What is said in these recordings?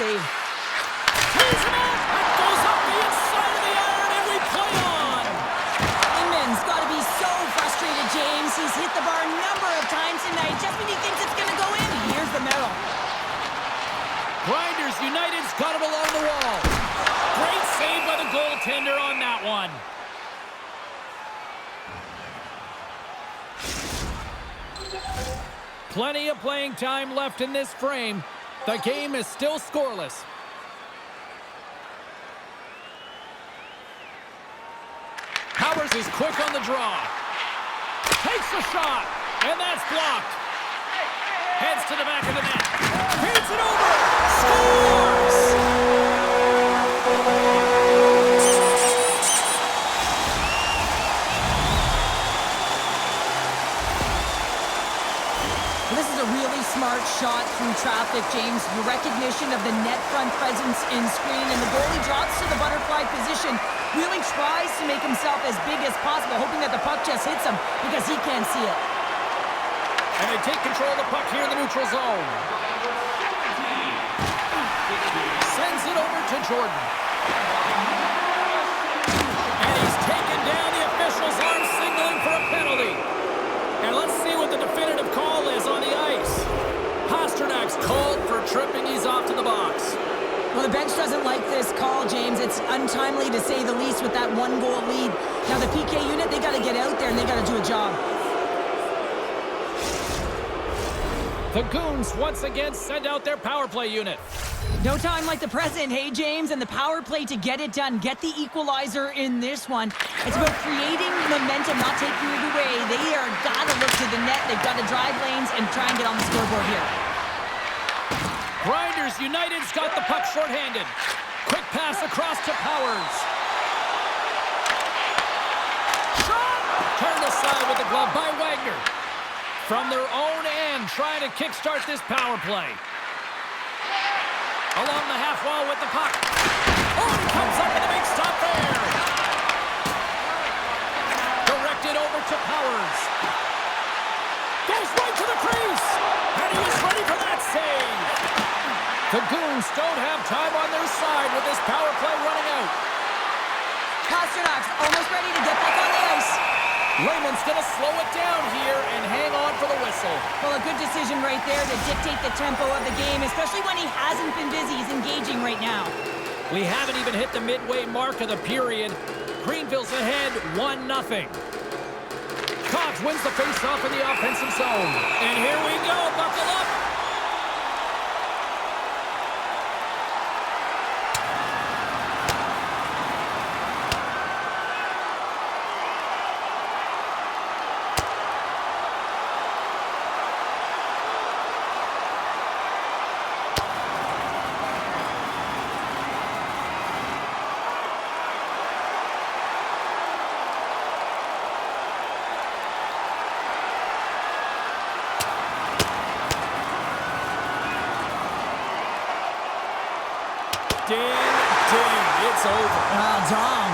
save. Tees him up! That goes up the inside of the iron, and we play on! Inman's got to be so frustrated, James. He's hit the bar a number of times tonight. Just when he thinks it's going to go in, here's the medal. Grinders United's got him along the wall. Great save by the goaltender on that one. Plenty of playing time left in this frame. The game is still scoreless. Powers is quick on the draw. Takes a shot, and that's blocked. Heads to the back of the net. Feeds it over. Scores! This is a really smart shot through traffic, James. The recognition of the net front presence in screen, and the goalie drops to the butterfly position. Really tries to make himself as big as possible, hoping that the puck just hits him because he can't see it. And they take control of the puck here in the neutral zone. Sends it over to Jordan. And he's taken down. The officials are signaling for a penalty. And let's see what the definitive call is on the ice. Pasternak's called for tripping. He's off to the box. Well, the bench doesn't like this call, James. It's untimely to say the least with that one-goal lead. Now, the PK unit, they got to get out there and they got to do a job. The Goons once again send out their power play unit. No time like the present, hey, James, and the power play to get it done. Get the equalizer in this one. It's about creating momentum, not taking it away. They are got to look to the net. They've got to drive lanes and try and get on the scoreboard here. Grinders United's got the puck shorthanded. Quick pass across to Powers. Shot! Turned aside with the glove by Wagner. From their own end, trying to kickstart this power play. Along the half wall with the puck. Oh, he comes up with a big stop there. Directed over to Powers. Goes right to the crease. And he was ready for that save. The Goons don't have time on their side with this power play running out. Pasternak's almost ready to get back on the ice. Raymond's going to slow it down here and hang on for the whistle. Well, a good decision right there to dictate the tempo of the game, especially when he hasn't been busy. He's engaging right now. We haven't even hit the midway mark of the period. Greenville's ahead 1-0. Cox wins the faceoff in the offensive zone. And here we go. Buckle up. Ding, ding, it's over. Dom.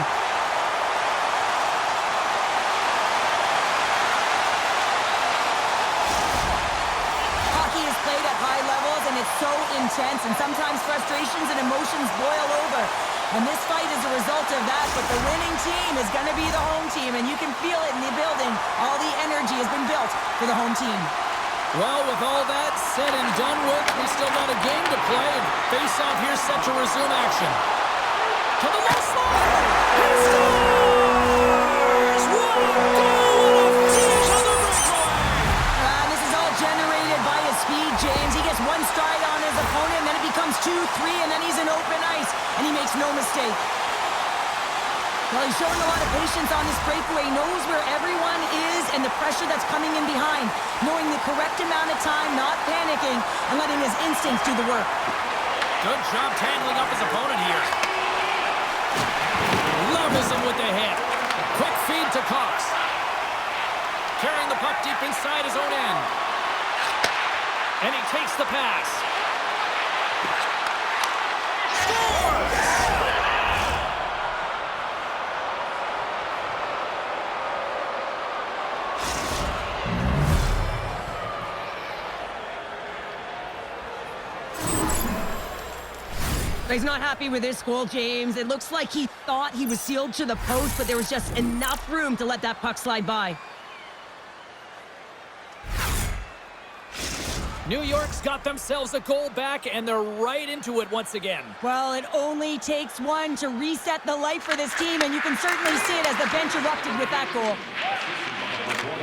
Hockey is played at high levels, and it's so intense, and sometimes frustrations and emotions boil over. And this fight is a result of that, but the winning team is going to be the home team, and you can feel it in the building. All the energy has been built for the home team. Well, with all that said and done with, we still got a game to play. And face-off here set to resume action. To the left side! He scores! What a goal! On the breakaway! This is all generated by his speed, James. He gets one stride on his opponent, and then it becomes 2, 3, and then he's in open ice, and he makes no mistake. Well, he's showing a lot of patience on this breakaway. He knows where everyone is and the pressure that's coming in behind. Knowing the correct amount of time, not panicking, and letting his instincts do the work. Good job tangling up his opponent here. Levels him with the hit. Quick feed to Cox. Carrying the puck deep inside his own end. And he takes the pass. Scores! He's not happy with this goal, James. It looks like he thought he was sealed to the post, but there was just enough room to let that puck slide by. New York's got themselves a goal back, and they're right into it once again. Well, it only takes one to reset the life for this team, and you can certainly see it as the bench erupted with that goal.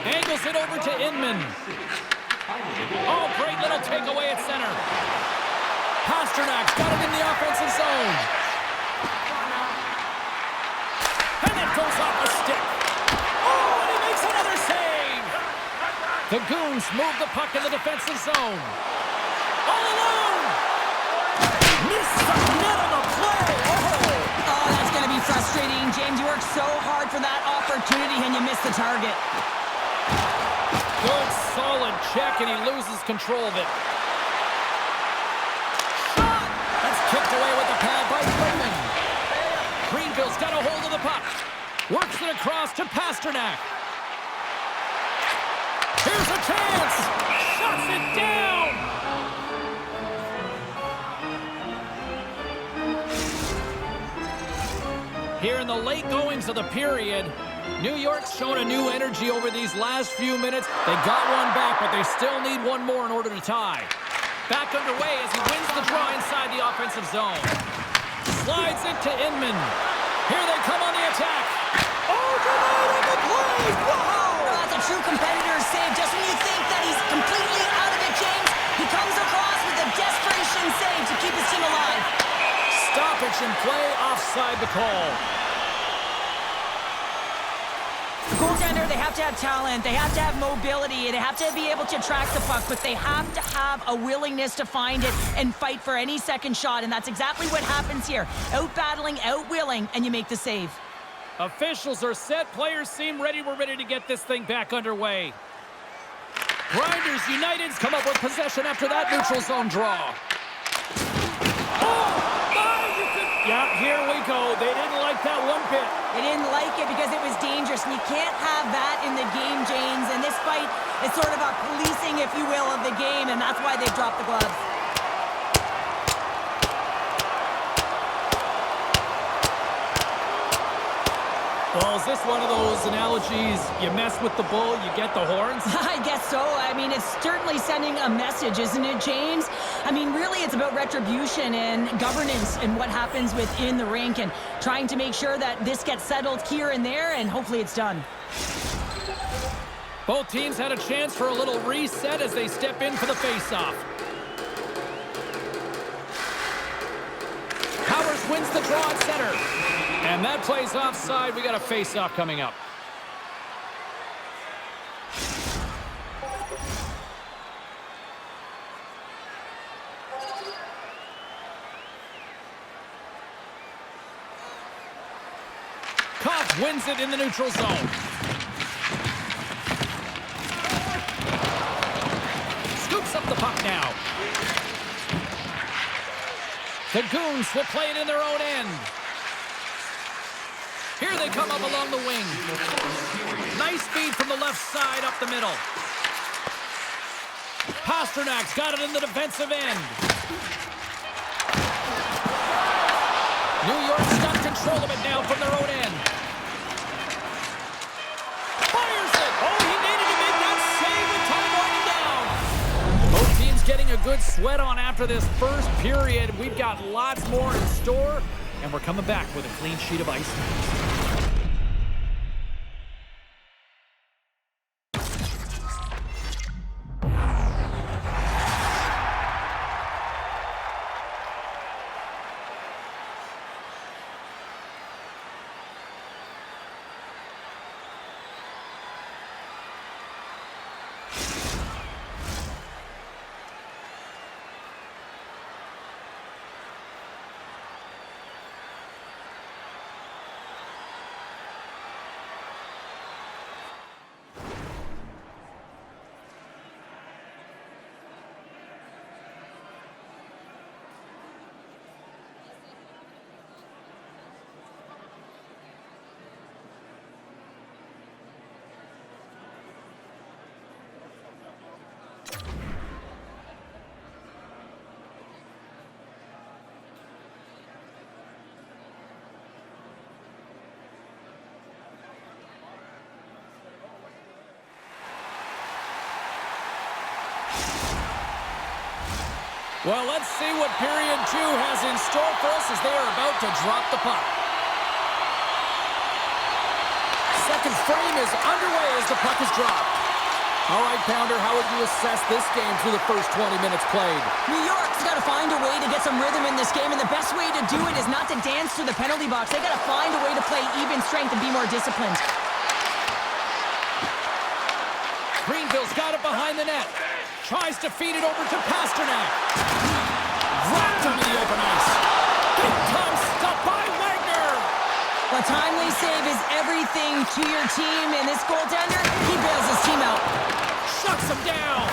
Angles it over to Inman. Oh, great little takeaway at center. Pasternak's got it in the offensive zone. And it goes off a stick. Oh, and he makes another save. The Goons move the puck in the defensive zone. All alone. Missed the net on the play. Oh, that's going to be frustrating. James, you worked so hard for that opportunity, and you missed the target. Good, solid check, and he loses control of it. Shot! That's kicked away with the pad by Freeman. Greenville's got a hold of the puck. Works it across to Pasternak. Here's a chance! Shuts it down! Here in the late goings of the period, New York's shown a new energy over these last few minutes. They got one back, but they still need one more in order to tie. Back underway as he wins the draw inside the offensive zone. Slides it to Inman. Here they come on the attack. Oh, denied the play! Wow! That's a true competitor's save. Just when you think that he's completely out of it, James, he comes across with a desperation save to keep his team alive. Stoppage in play, offside the call. The goaltender, they have to have talent, they have to have mobility, they have to be able to track the puck, but they have to have a willingness to find it and fight for any second shot, and that's exactly what happens here. Out-battling, out-willing, and you make the save. Officials are set. Players seem ready. We're ready to get this thing back underway. Grinders United's come up with possession after that neutral zone draw. Oh! Yeah, here we go. They didn't like that one bit. They didn't like it because it was dangerous, and you can't have that in the game, James. And this fight is sort of a policing, if you will, of the game, and that's why they've dropped the gloves. Well, is this one of those analogies, you mess with the bull, you get the horns? I guess so. I mean, it's certainly sending a message, isn't it, James? I mean, really, it's about retribution and governance and what happens within the rink and trying to make sure that this gets settled here and there, and hopefully it's done. Both teams had a chance for a little reset as they step in for the faceoff. Powers wins the draw at center. And that plays offside. We got a face-off coming up. Koff wins it in the neutral zone. Scoops up the puck now. The Goons will play it in their own end. Here they come up along the wing. Nice feed from the left side up the middle. Pasternak's got it in the defensive end. New York's got control of it now from their own end. Fires it! Oh, he needed to make that save with time winding down. Both teams getting a good sweat on after this first period. We've got lots more in store, and we're coming back with a clean sheet of ice. Well, let's see what period 2 has in store for us as they are about to drop the puck. Second frame is underway as the puck is dropped. All right, Pounder, how would you assess this game through the first 20 minutes played? New York's got to find a way to get some rhythm in this game, and the best way to do it is not to dance to the penalty box. They got to find a way to play even strength and be more disciplined. Greenville's got it behind the net. Tries to feed it over to Pasternak. Rocked onto the open ice. Big time stop by Wagner. A timely save is everything to your team, and this goaltender, he bails his team out. Shuts him down.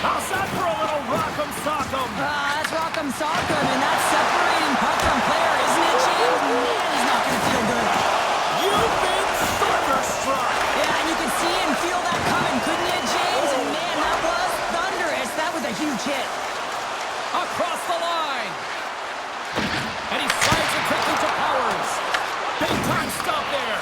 How's that for a little rock'em sock'em? That's rock'em sock'em, and that's separating puck from player, isn't it, James? Man, he's not going to feel good. You've been thunderstruck. Yeah, and you could see and feel that coming, couldn't you, James? And man, that was thunderous. That was a huge hit. Across the line. And he slides it quickly to Powers. Big time stop there.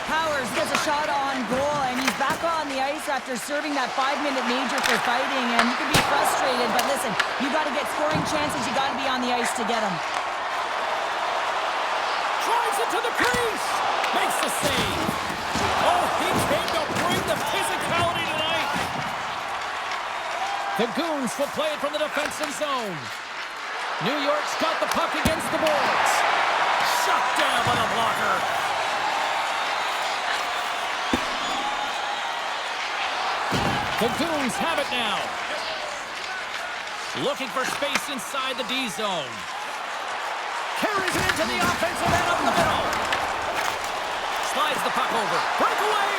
Powers gets a shot on goal, and he's back on the ice after serving that 5-minute major for fighting, and you can be frustrated, but listen, you got to get scoring chances, you got to be on the ice to get them. Drives it to the crease. Makes the save. Oh, he came to bring the physicality tonight. The Goons will play it from the defensive zone. New York's got the puck against the boards. Shut down by the blocker. The Goons have it now. Looking for space inside the D zone. Carries it into the offensive end up the middle. Slides the puck over. Breakaway.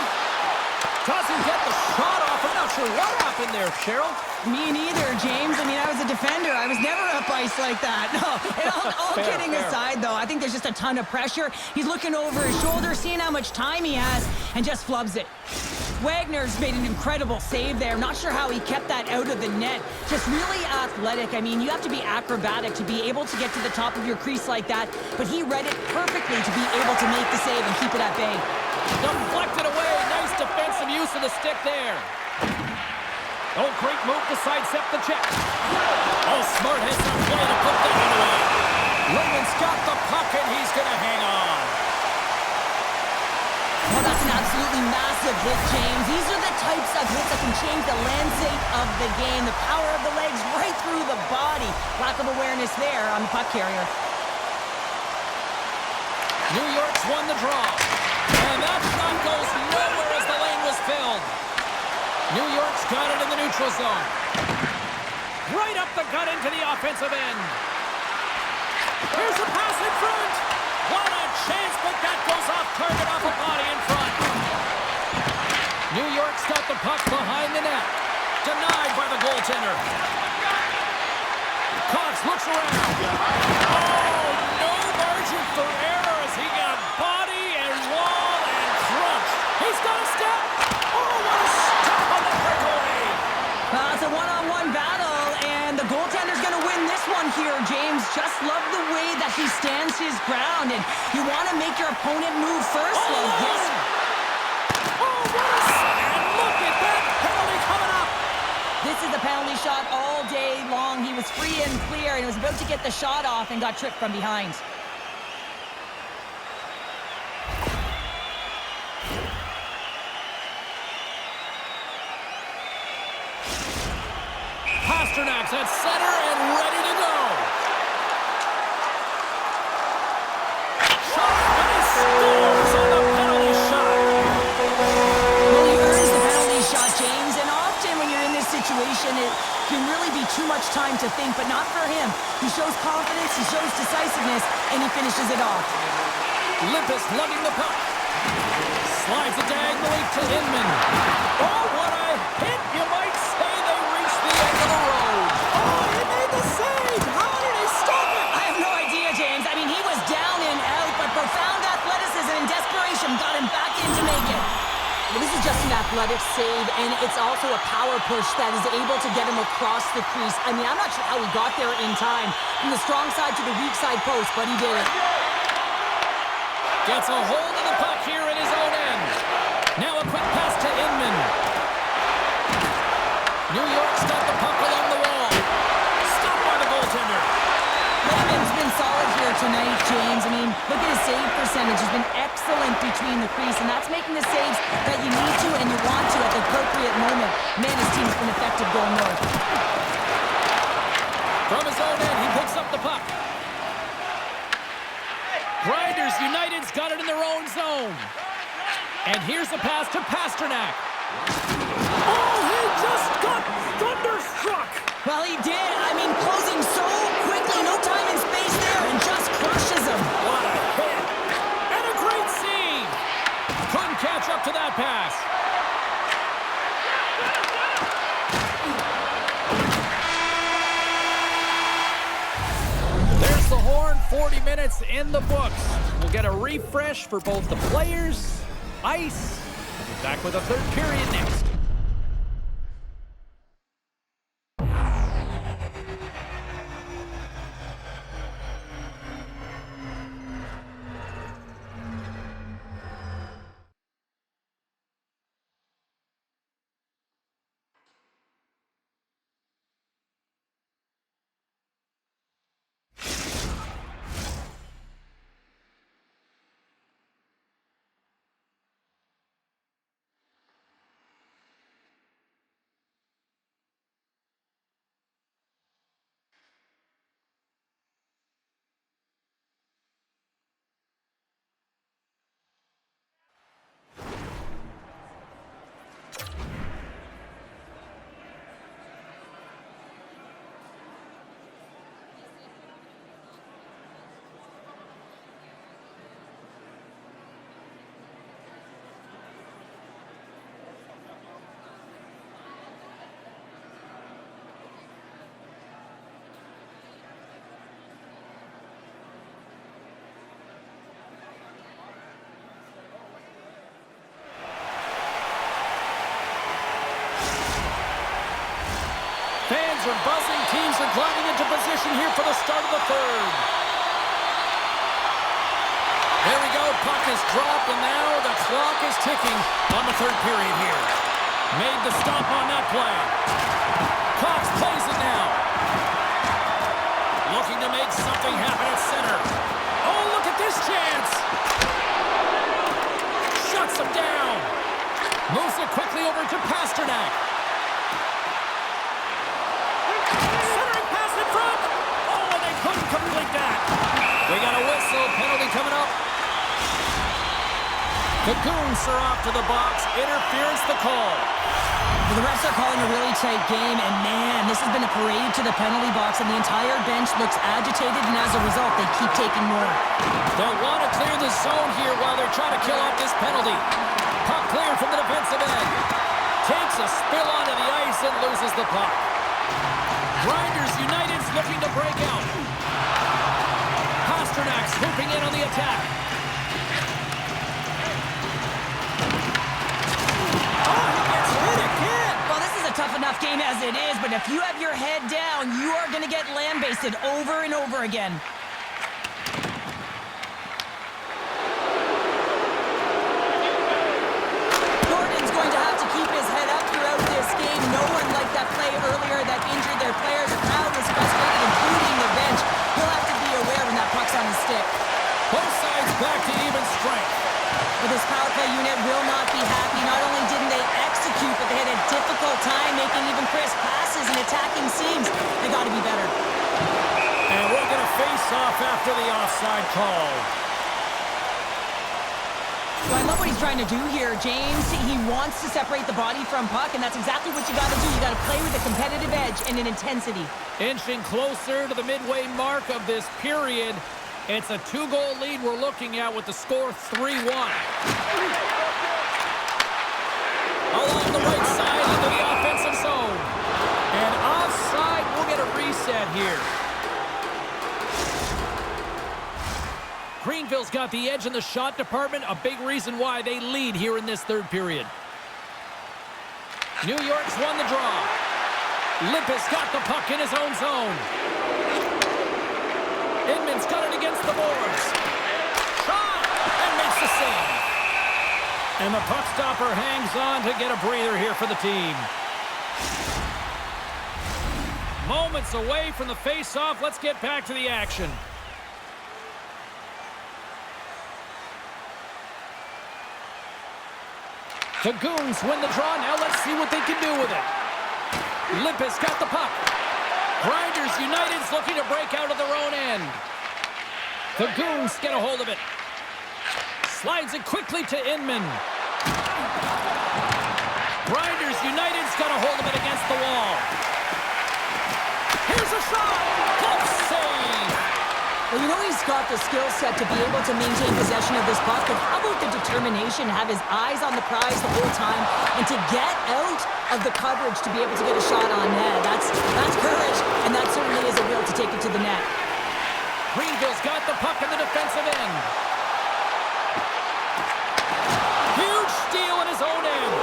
Doesn't get the shot off. I'm not sure what happened there, Cheryl. Me neither, James. I mean, I was a defender. I was never up ice like that. No, and all kidding aside, though, I think there's just a ton of pressure. He's looking over his shoulder, seeing how much time he has, and just flubs it. Wagner's made an incredible save there. Not sure how he kept that out of the net. Just really athletic. I mean, you have to be acrobatic to be able to get to the top of your crease like that, but he read it perfectly to be able to make the save and keep it at bay. Deflected away. Nice defensive use of the stick there. Oh, great move to sidestep the check. Oh, Smart has some play to put that one away. Lehman's got the puck, and he's going to hang on. Well, that's an absolutely massive hit, James. These are the types of hits that can change the landscape of the game. The power of the legs right through the body. Lack of awareness there on the puck carrier. New York's won the draw. And that shot goes nowhere as the lane was filled. New York's got it in the neutral zone. Right up the gut into the offensive end. Here's a pass in front. What a chance, but that goes off target off a body in front. New York's got the puck behind the net. Denied by the goaltender. Cox looks around. Oh, no margin for error as he got body and wall and crunched. He's got a step. Oh, what a step on the breakaway. It's a one-on-one battle, and the goaltender's going to win this one here, James. Just love the way that he stands his ground, and you want to make your opponent move first. Oh, Well, yes. Oh, what a and look at that penalty coming up. This is the penalty shot all day long. He was free and clear, and he was about to get the shot off and got tripped from behind. Pasternak's at center and ready to go. Shot, and he scores on the penalty shot. Well, he earns the penalty shot, James, and often when you're in this situation, it can really be too much time to think, but not for him. He shows confidence, he shows decisiveness, and he finishes it off. Limpus lugging the puck. Slides it diagonally to Inman. Oh, what a hit! You might say they reached the end of the road. Oh, he made the save! How did he stop it? I have no idea, James. I mean, he was down and out, but profound athleticism and desperation got him back in to make it. Well, this is just an athletic save, and it's also a power push that is able to get him across the crease. I mean, I'm not sure how he got there in time. From the strong side to the weak side post, but he did it. Gets a hold of the puck here in his own end. Now a quick pass to Inman. New York's got the puck along the wall. Stopped by Look at his save percentage. He's been excellent between the crease, and that's making the saves that you need to and you want to at the appropriate moment. Man, his team's been effective going north. From his own end, he picks up the puck. Grinders United's got it in their own zone. And here's a pass to Pastrnak. Oh, he just got thunderstruck. Well, he did. I mean, closing so quickly, no time and space there, and just crushes him. What a hit. And a great save. Couldn't catch up to that pass. There's the horn. 40 minutes in the books. We'll get a refresh for both the players, ice. We'll be back with a third period next. Fans are buzzing. Teams are gliding into position here for the start of the third. There we go. Puck is dropped, and now the clock is ticking on the third period here. Made the stop on that play. Cox plays it now. Looking to make something happen at center. Oh, look at this chance. Shuts him down. Moves it quickly over to Pastrnak. Centering pass in front. Oh, and they couldn't complete that. We got a whistle. Penalty coming up. The Goons are off to the box. Interference the call. Well, the refs are calling a really tight game, and man, this has been a parade to the penalty box, and the entire bench looks agitated, and as a result, they keep taking more. They'll want to clear the zone here while they're trying to kill off this penalty. Puck cleared from the defensive end. Takes a spill onto the ice and loses the puck. Grinders United's looking to break out. Pastrnak swooping in on the attack. Oh, he gets hit again. Well, this is a tough enough game as it is, but if you have your head down, you are going to get lambasted over and over again. Gordon's going to have to keep his head up throughout this game. No one liked that play earlier that injured their players. The crowd was frustrated, including the bench. He'll have to be aware when that puck's on his stick. Both sides back to even strength. But this power play unit will not be happy. Not only didn't they execute, but they had a difficult time making even crisp passes and attacking seams. They got to be better. And we're going to face off after the offside call. Well, I love what he's trying to do here, James. He wants to separate the body from puck, and that's exactly what you got to do. You got to play with a competitive edge and an intensity. Inching closer to the midway mark of this period. It's a 2-goal lead we're looking at with the score 3-1. Along the right side into the offensive zone. And offside, we'll get a reset here. Greenville's got the edge in the shot department, a big reason why they lead here in this third period. New York's won the draw. Limpus got the puck in his own zone. Inman's got it against the boards. Shot! And makes the save. And the puck stopper hangs on to get a breather here for the team. Moments away from the face-off. Let's get back to the action. The Goons win the draw. Now let's see what they can do with it. Limpus got the puck. Grinders United's looking to break out of their own end. The Goons get a hold of it. Slides it quickly to Inman. Grinders United's got a hold of it against the wall. Here's a shot. Glove save. Well, you know he's got the skill set to be able to maintain possession of this puck, but how about the determination to have his eyes on the prize the whole time and to get out of the coverage to be able to get a shot on net? That's courage, and that certainly is a will to take it to the net. Greenville's got the puck in the defensive end. Huge steal in his own end.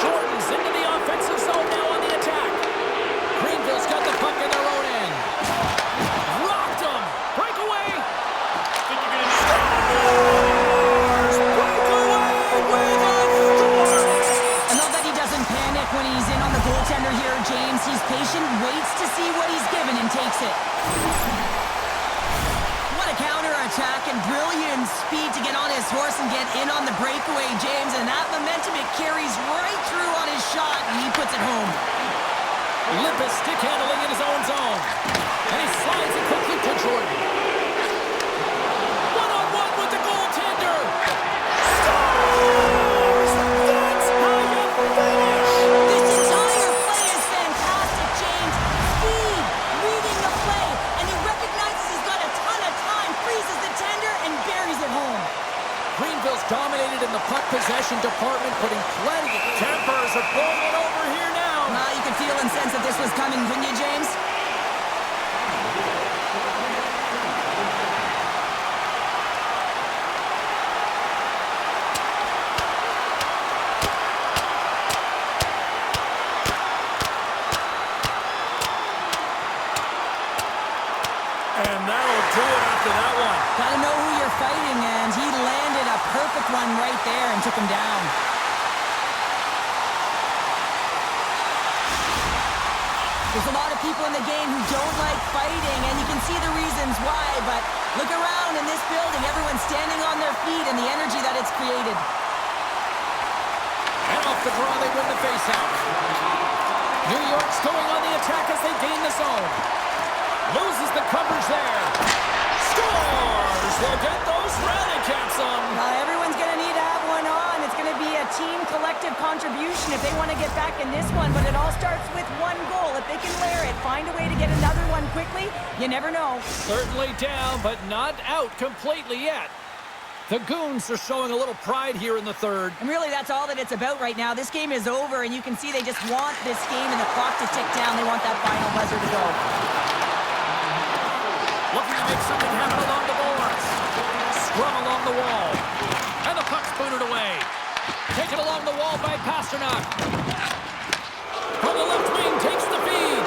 Jordan's into the offensive zone now on the attack. Greenville's got the puck in their own end. Rocked him. Breakaway. Scores! Breakaway with a score! I love that he doesn't panic when he's in on the goaltender here, James. He's patient, waits to see what he's given, and takes it. What a counter-attack and brilliant speed to get on his horse and get in on the breakaway, James. And that momentum, it carries right through on his shot, and he puts it home. Limpus stick handling in his own zone. And he slides it quickly to Jordan. One-on-one with the goaltender. Scores! That's how you finish! This entire play is fantastic, James. Speed, reading the play, and he recognizes he's got a ton of time, freezes the tender, and buries it home. Greenville's dominated in the puck possession department, putting plenty of tempers are blowing over here now. You could feel and sense that this was coming, couldn't you, James? And that'll do it after that one. Gotta know who you're fighting, and he landed a perfect one right there and took him down. There's a lot of people in the game who don't like fighting, and you can see the reasons why, but look around in this building. Everyone's standing on their feet and the energy that it's created. And off the draw, they win the faceout. New York's going on the attack as they gain the zone. Loses the coverage there. Scores! They'll get those rally caps on. Everyone's going to need to have one on. It's going to be a team collective contribution if they want to get back in this one, but it all starts with one goal. If they can layer it, find a way to get another one quickly, you never know. Certainly down, but not out completely yet. The Goons are showing a little pride here in the third. And really, that's all that it's about right now. This game is over, and you can see they just want this game and the clock to tick down. They want that final buzzer to go. Looking to make something happen along the boards. Scrum along the wall. And the puck's booted away. Taken along the wall by Pasternak. From the left wing, takes the feed.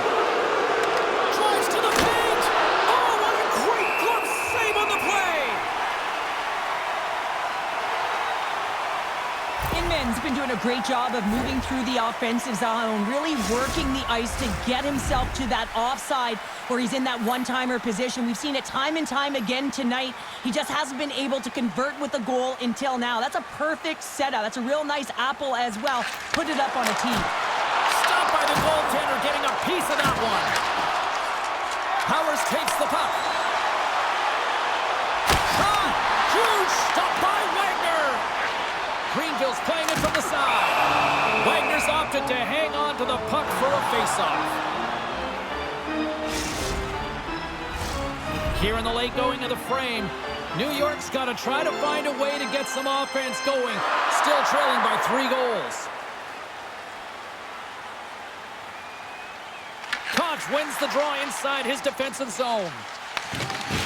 Drives to the paint. Oh, what a great glove save on the play. Inman's been doing a great job of moving through the offensive zone, really working the ice to get himself to that offside where he's in that one-timer position. We've seen it time and time again tonight. He just hasn't been able to convert with a goal until now. That's a perfect setup. That's a real nice apple as well. Put it up on a tee. Stopped by the goaltender, getting a piece of that one. Powers takes the puck. Shot! Huge stop by Wagner. Greenville's playing it from the side. Wagner's opted to hang on to the puck for a face-off. Here in the late going of the frame, New York's got to try to find a way to get some offense going. Still trailing by 3 goals. Koch wins the draw inside his defensive zone.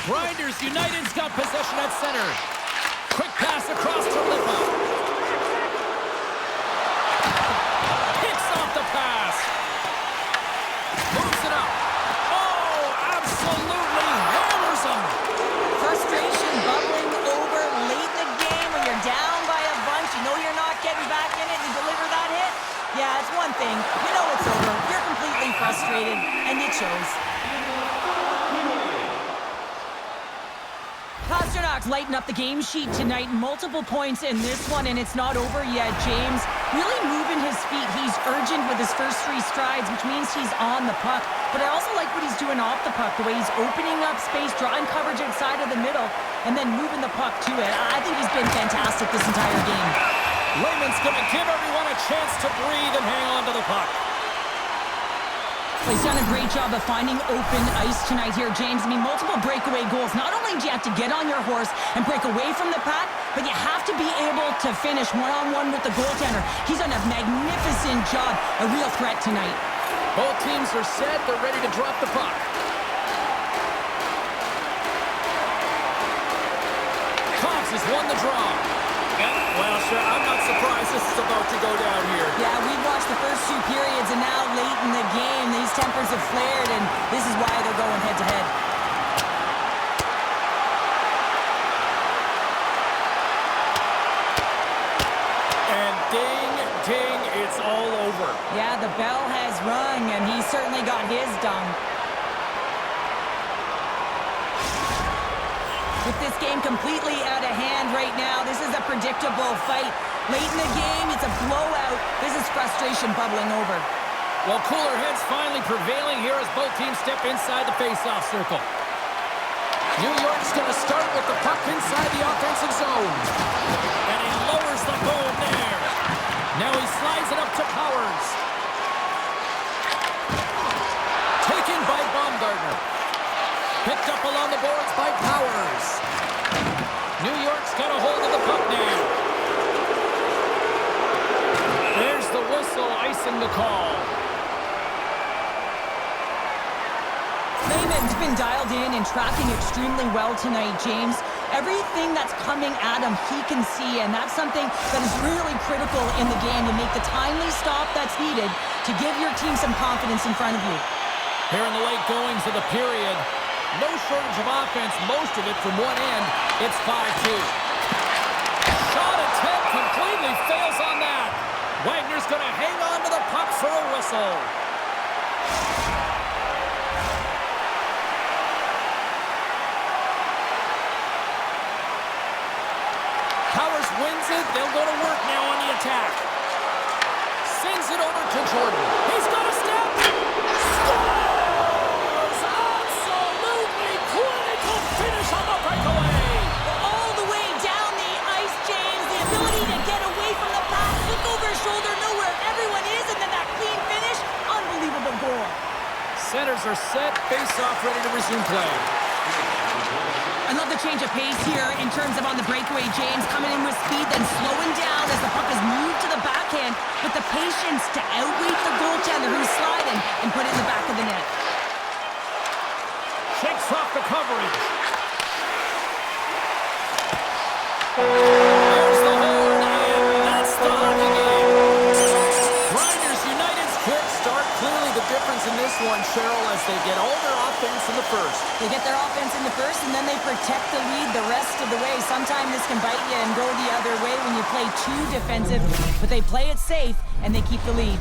Grinders United's got possession at center. Quick pass across to Lipa. Picks off the pass. Moves it up. Oh, absolutely hammers him. Frustration bubbling over late in the game when you're down by a bunch. You know you're not getting back in it and you deliver that hit. Yeah, it's one thing. You know it's over. You're completely frustrated, and it shows. Pasternak Canucks lighten up the game sheet tonight. Multiple points in this one, and it's not over yet. James really moving his feet. He's urgent with his first 3 strides, which means he's on the puck. But I also like what he's doing off the puck, the way he's opening up space, drawing coverage outside of the middle, and then moving the puck to it. I think he's been fantastic this entire game. Lehman's going to give everyone a chance to breathe and hang on to the puck. He's done a great job of finding open ice tonight here, James. I mean, multiple breakaway goals. Not only do you have to get on your horse and break away from the pack, but you have to be able to finish one-on-one with the goaltender. He's done a magnificent job, a real threat tonight. Both teams are set. They're ready to drop the puck. Cox has won the draw. Well, sure, I'm not surprised this is about to go down here. Yeah, we've watched the first 2 periods, and now late in the game, these tempers have flared, and this is why they're going head-to-head. And ding, ding, it's all over. Yeah, the bell has rung, and he's certainly got his done. With this game completely out of hand right now, this is a predictable fight. Late in the game, it's a blowout. This is frustration bubbling over. Well, cooler heads finally prevailing here as both teams step inside the face-off circle. New York's going to start with the puck inside the offensive zone. And he lowers the boom there. Now he slides it up to Powers. Taken by Baumgartner. Picked up along the boards by Powers. New York's got a hold of the puck now. There's the whistle, icing the call. Lehman's been dialed in and tracking extremely well tonight, James. Everything that's coming at him, he can see, and that's something that is really critical in the game to make the timely stop that's needed to give your team some confidence in front of you. Here in the late goings of the period, no shortage of offense, most of it from one end. It's 5-2. Shot attempt completely fails on that. Wagner's going to hang on to the puck for a whistle. Powers wins it. They'll go to work now on the attack. Sends it over to Jordan. He's got a step. Scores! Absolutely critical finish on the breakaway. All the way down the ice, James. The ability to get away from the pass, look over his shoulder, know where everyone is, and then that clean finish. Unbelievable goal. Centers are set. Face-off ready to resume play. I love the change of pace here in terms of on the breakaway. James coming in with speed, then slowing down as the puck is moved to the backhand with the patience to outweight the goaltender who's sliding and put it in the back of the net. Shakes off the coverage. There's the horn, and that's the hockey game. Grinders United's quick start. Clearly the difference in this one, Cheryl, as they get all their offense in the first. They get their offense in the first, and then they protect the lead the rest of the way. Sometimes this can bite you and go the other way when you play too defensive, but they play it safe, and they keep the lead.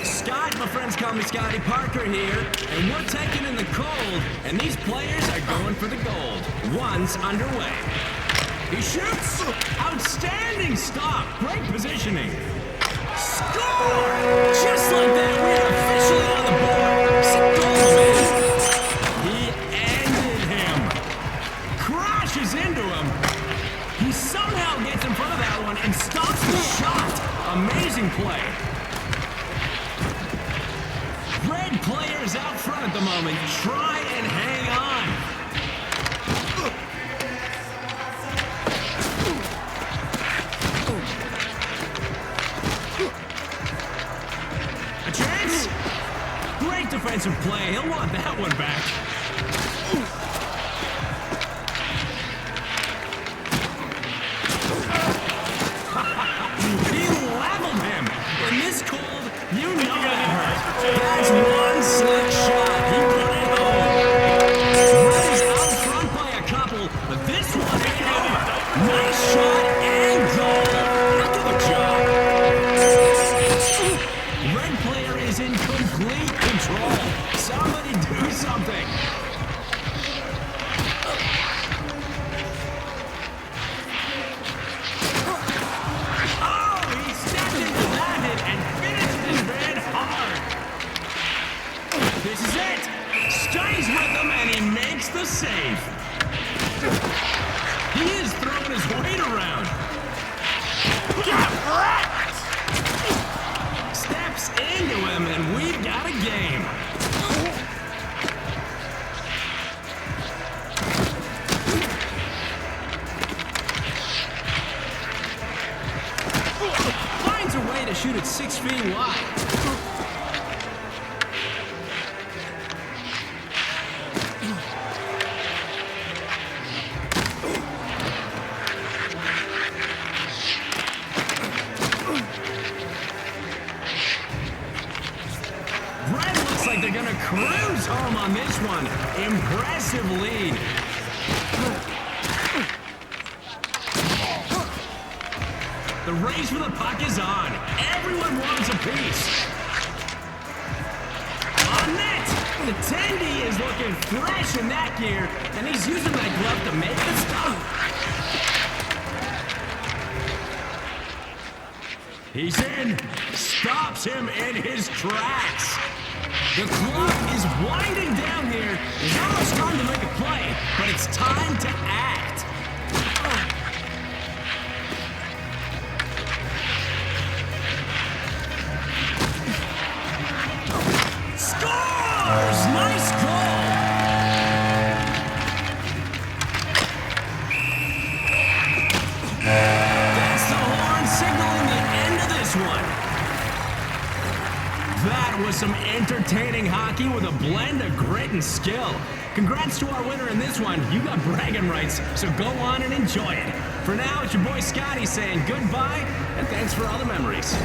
Scott, my friends call me Scotty Parker here, and we're taking in the cold, and these players are going for the gold. One's underway. He shoots! Outstanding stop! Great positioning! Score! Just like that, we are officially on the board! It's a goal, man! He ended him! Crashes into him! He somehow gets in front of that one and stops the shot! Amazing play! Red players out front at the moment. Try and hang on. A chance? Great defensive play. He'll want that one back. He leveled him. In this cold, you know that hurt. That's one slick shot. He put it home. Red is out front by a couple, but this one ain't over. Nice shot and goal. Heck of a job. Red player is in complete control. Somebody do something. shoot it 6 feet wide. Red looks like they're gonna cruise home on this one. Impressive lead. The race for the puck is on. Everyone wants a piece. On net! The Tendy is looking fresh in that gear, and he's using that glove to make the stop. He's in. Stops him in his tracks. The clock is winding down here. There's almost time to make a play, but it's time to act. Scores! Nice goal! That's the horn signaling the end of this one. That was some entertaining hockey with a blend of grit and skill. Congrats to our winner in this one. You got bragging rights, so go on and enjoy it. For now, it's your boy Scotty saying goodbye, and thanks for all the memories.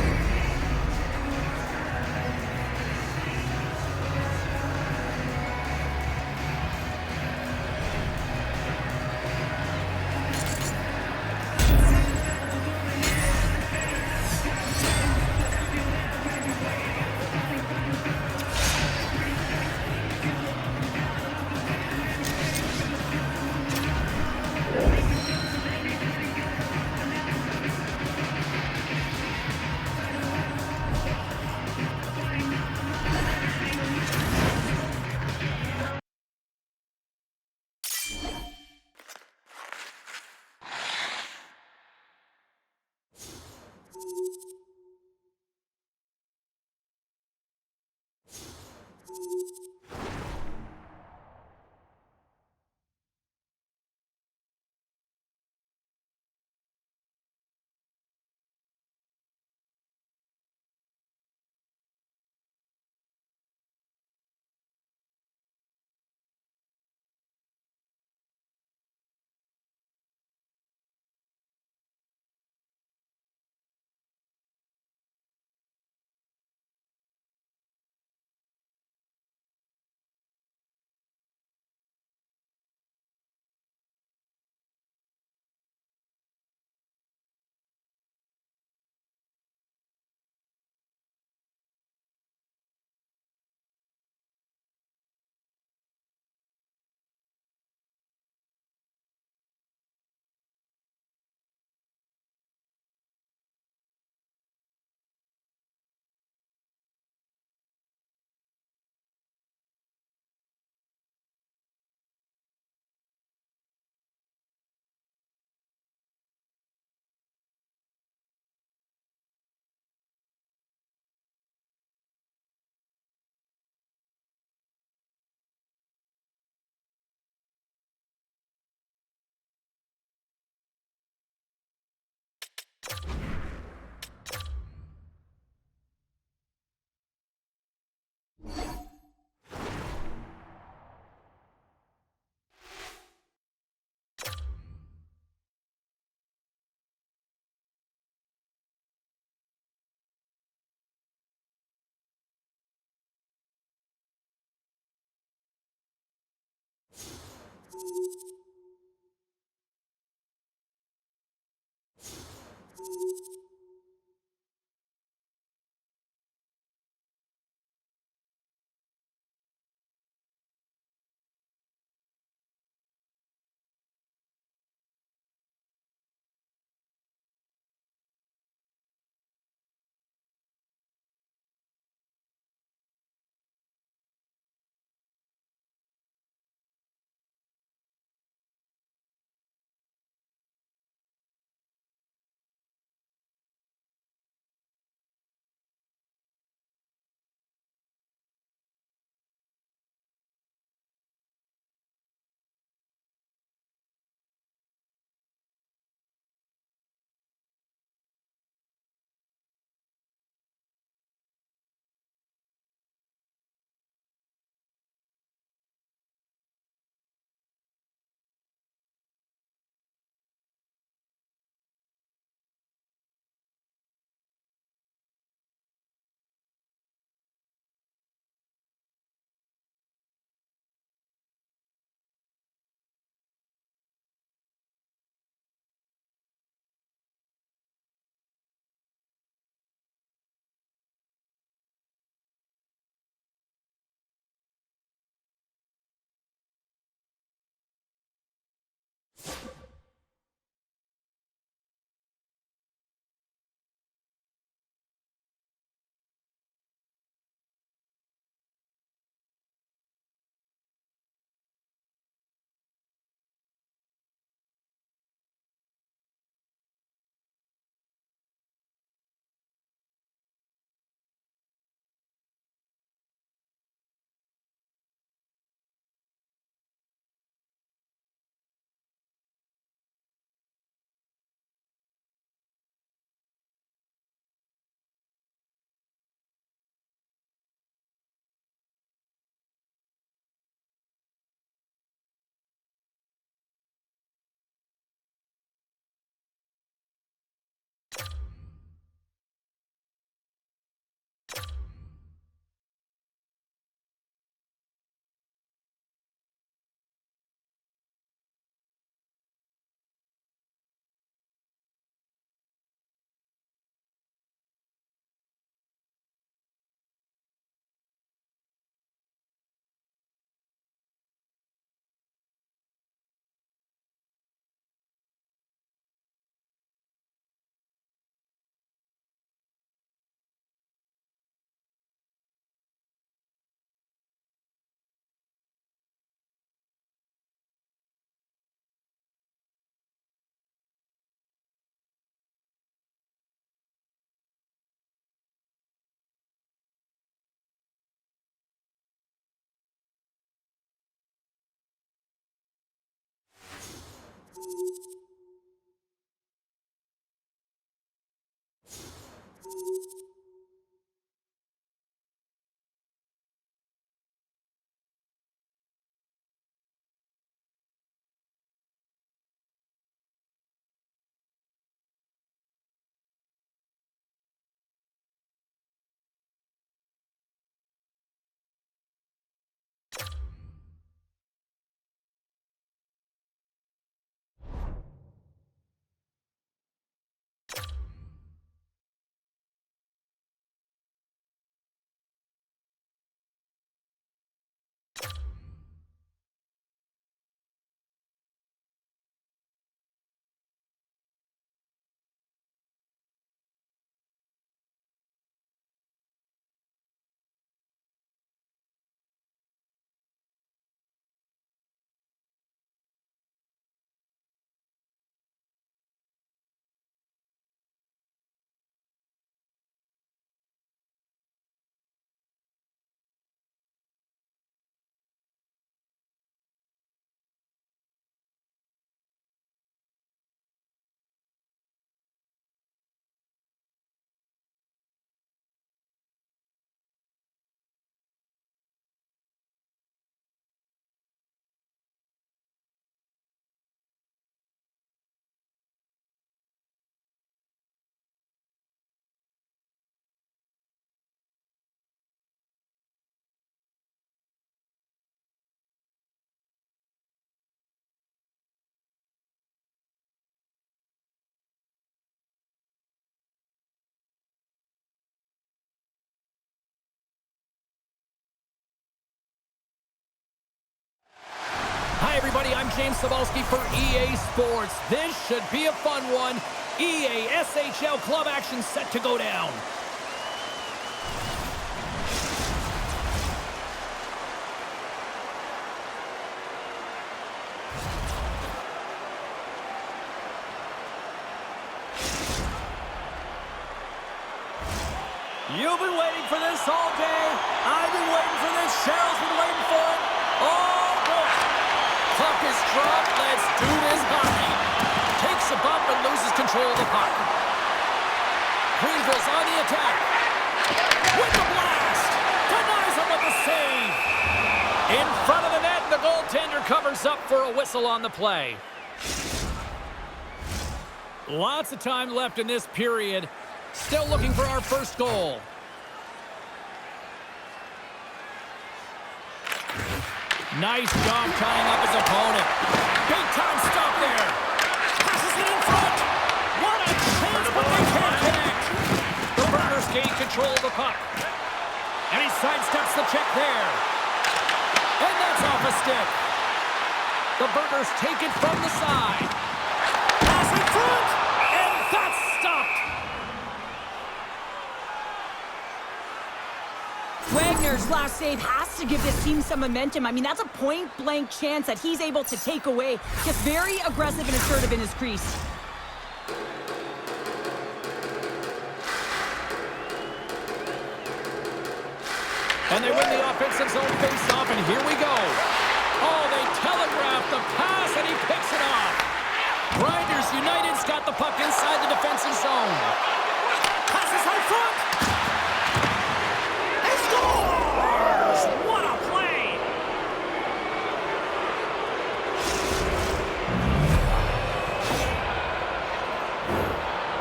Hi, everybody. I'm James Cebulski for EA Sports. This should be a fun one. EA SHL club action set to go down. You've been waiting for this all day. I've been waiting for this. Cheryl's been waiting for it. Oh, boy. Puck is dropped. Let's do this hockey. Takes a bump and loses control of the puck. Greenville's on the attack. With the blast. Denies him with the save. In front of the net, the goaltender covers up for a whistle on the play. Lots of time left in this period. Still looking for our first goal. Nice job tying up his opponent. Big time stop there. Passes it in front. What a chance, but they can't connect. The Burners gain control of the puck. And he sidesteps the check there. And that's off a stick. The Burners take it from the side. Pass in front. And that's stopped. Wagner's last save has to give this team some momentum. I mean, that's a point-blank chance that he's able to take away. Just very aggressive and assertive in his crease. And they win the offensive zone face-off, and here we go. Oh, they telegraph the pass, and he picks it off. Grinders United's got the puck inside the defensive zone. Passes high front. What a play!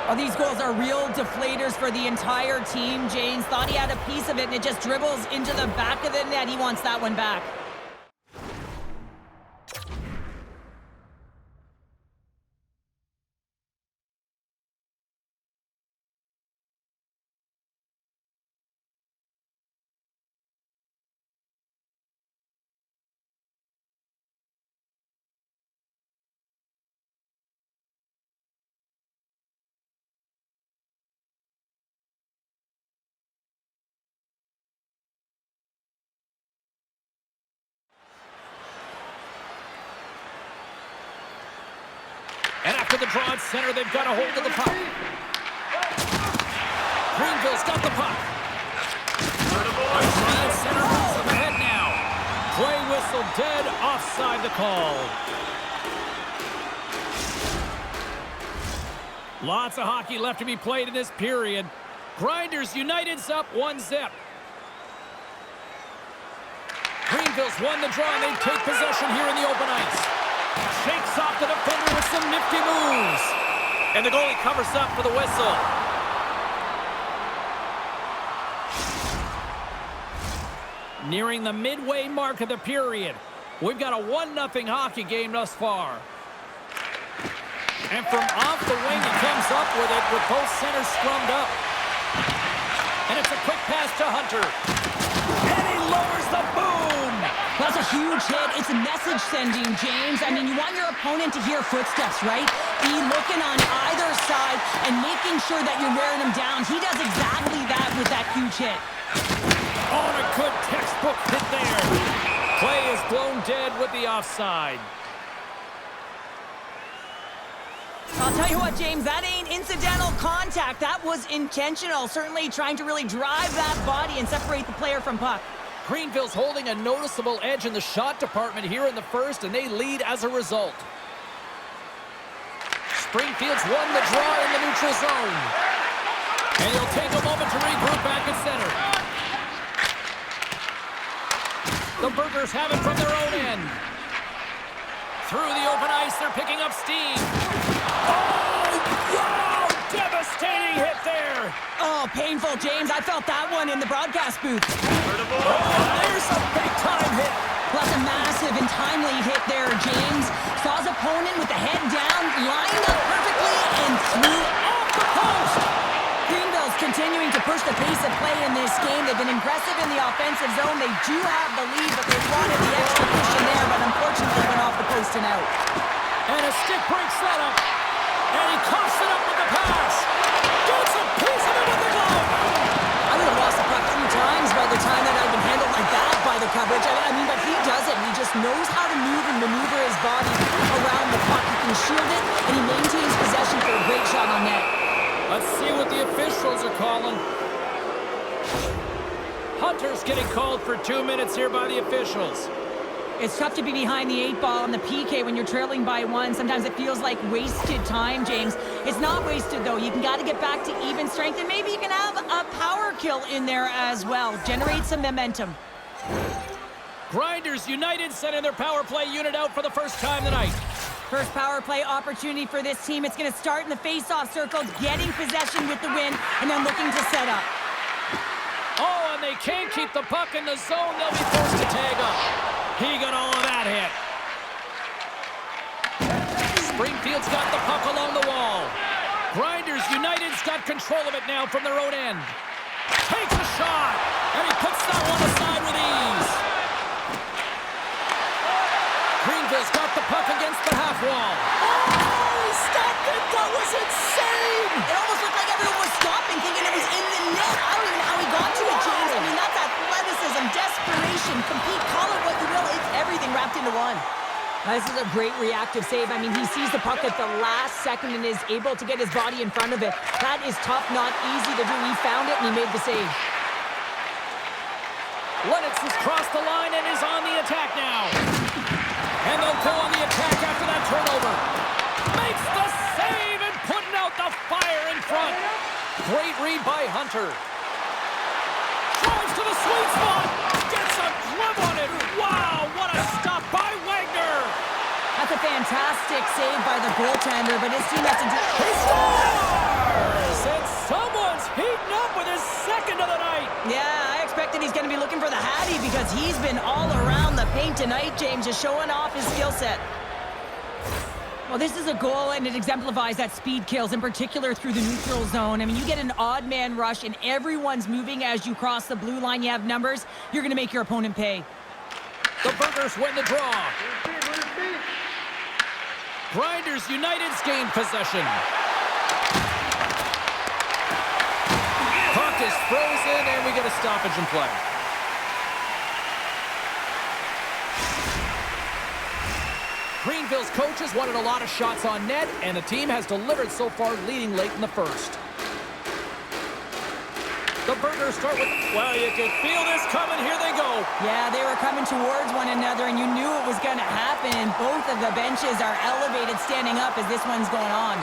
Oh, these goals are real deflators for the entire team. James thought he had a piece of it, and it just dribbles into the back of the net. He wants that one back. And after the draw at center, they've got a hold of the puck. Greenville's got the puck. A draw at center moves up ahead now. Play whistle dead, offside the call. Lots of hockey left to be played in this period. Grinders United's up 1-0. Greenville's won the draw, and they take possession here in the open ice. Shakes off the defender with some nifty moves. And the goalie covers up for the whistle. Nearing the midway mark of the period. We've got a 1-0 hockey game thus far. And from off the wing, he comes up with it with both centers scrummed up. And it's a quick pass to Hunter. And he lowers the boom. That's a huge hit. It's a message sending, James. I mean, you want your opponent to hear footsteps, right? Be looking on either side and making sure that you're wearing them down. He does exactly that with that huge hit. Oh, and a good textbook hit there. Play is blown dead with the offside. I'll tell you what, James, that ain't incidental contact. That was intentional. Certainly trying to really drive that body and separate the player from puck. Greenville's holding a noticeable edge in the shot department here in the first, and they lead as a result. Springfield's won the draw in the neutral zone. And he'll take a moment to regroup back at center. The Burghers have it from their own end. Through the open ice, they're picking up steam. Oh, wow! Devastating hit there. Oh, painful, James. I felt that one in the broadcast booth. Oh, there's a big-time hit. Plus a massive and timely hit there, James. Saw his opponent with the head down, lined up perfectly, and threw off the post. Greenville's continuing to push the pace of play in this game. They've been impressive in the offensive zone. They do have the lead, but they wanted the extra cushion there, but unfortunately went off the post and out. And a stick break setup. And he coughs it up with the pass. Gets a piece of it with the glove. I would have lost the puck 3 times by the time that I'd been handled like that by the coverage. I mean, but he does it. He just knows how to move and maneuver his body around the puck. He can shield it, and he maintains possession for a great shot on net. Let's see what the officials are calling. Hunter's getting called for 2 minutes here by the officials. It's tough to be behind the 8 ball on the PK when you're trailing by 1. Sometimes it feels like wasted time, James. It's not wasted, though. You can got to get back to even strength, and maybe you can have a power kill in there as well. Generate some momentum. Grinders United sending their power play unit out for the first time tonight. First power play opportunity for this team. It's going to start in the face-off circle, getting possession with the win, and then looking to set up. Oh, and they can't keep the puck in the zone. They'll be forced to tag up. He got all of that hit. Springfield's got the puck along the wall. Grinders United's got control of it now from their own end. Takes a shot, and he puts that one aside with ease. Greenville's got the puck against the half wall. Oh, he stopped it! That was insane! It almost looked like everyone was stopping, thinking it was in the net. I don't even know how he got to it, James. I mean, that's athleticism, desperation, compete, call it what you will. It's everything wrapped into one. This is a great reactive save. I mean, he sees the puck at the last second and is able to get his body in front of it. That is tough, not easy to do. He found it and he made the save. Lennox has crossed the line and is on the attack now. And they'll go on the attack after that turnover. Makes the save and putting out the fire in front. Great read by Hunter. Drives to the sweet spot. Gets a glove on it. Wow, what a stop by Wagner. That's a fantastic save by the goaltender, but his team has to do... He scores! And someone's heating up with his second of the night. Yeah, I expected he's going to be looking for the Hattie because he's been all around the paint tonight, James, just showing off his skill set. Well, this is a goal, and it exemplifies that speed kills, in particular through the neutral zone. I mean, you get an odd man rush, and everyone's moving as you cross the blue line. You have numbers. You're going to make your opponent pay. The Burghers win the draw. Grinders United's gain possession. Puck is frozen, and we get a stoppage in play. Greenville's coaches wanted a lot of shots on net, and the team has delivered so far, leading late in the first. The Burghers start with, well, you can feel this coming. Here they go. Yeah, they were coming towards one another, and you knew it was going to happen, and both of the benches are elevated, standing up as this one's going on.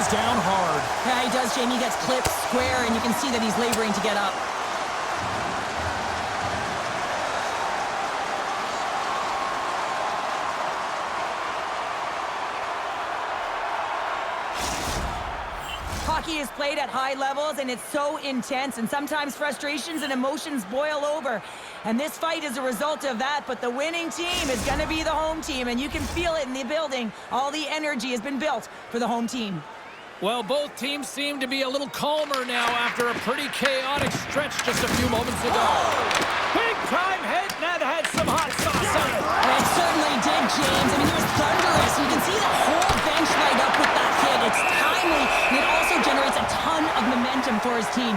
goes down hard. Yeah, he does, Jamie. He gets clipped square, and you can see that he's laboring to get up. Hockey is played at high levels, and it's so intense, and sometimes frustrations and emotions boil over. And this fight is a result of that, but the winning team is going to be the home team, and you can feel it in the building. All the energy has been built for the home team. Well, both teams seem to be a little calmer now after a pretty chaotic stretch just a few moments ago. Big time hit, that had some hot sauce on it. It certainly did, James. I mean, it was thunderous. You can see the whole bench light up with that hit. It's timely, and it also generates a ton of momentum for his team.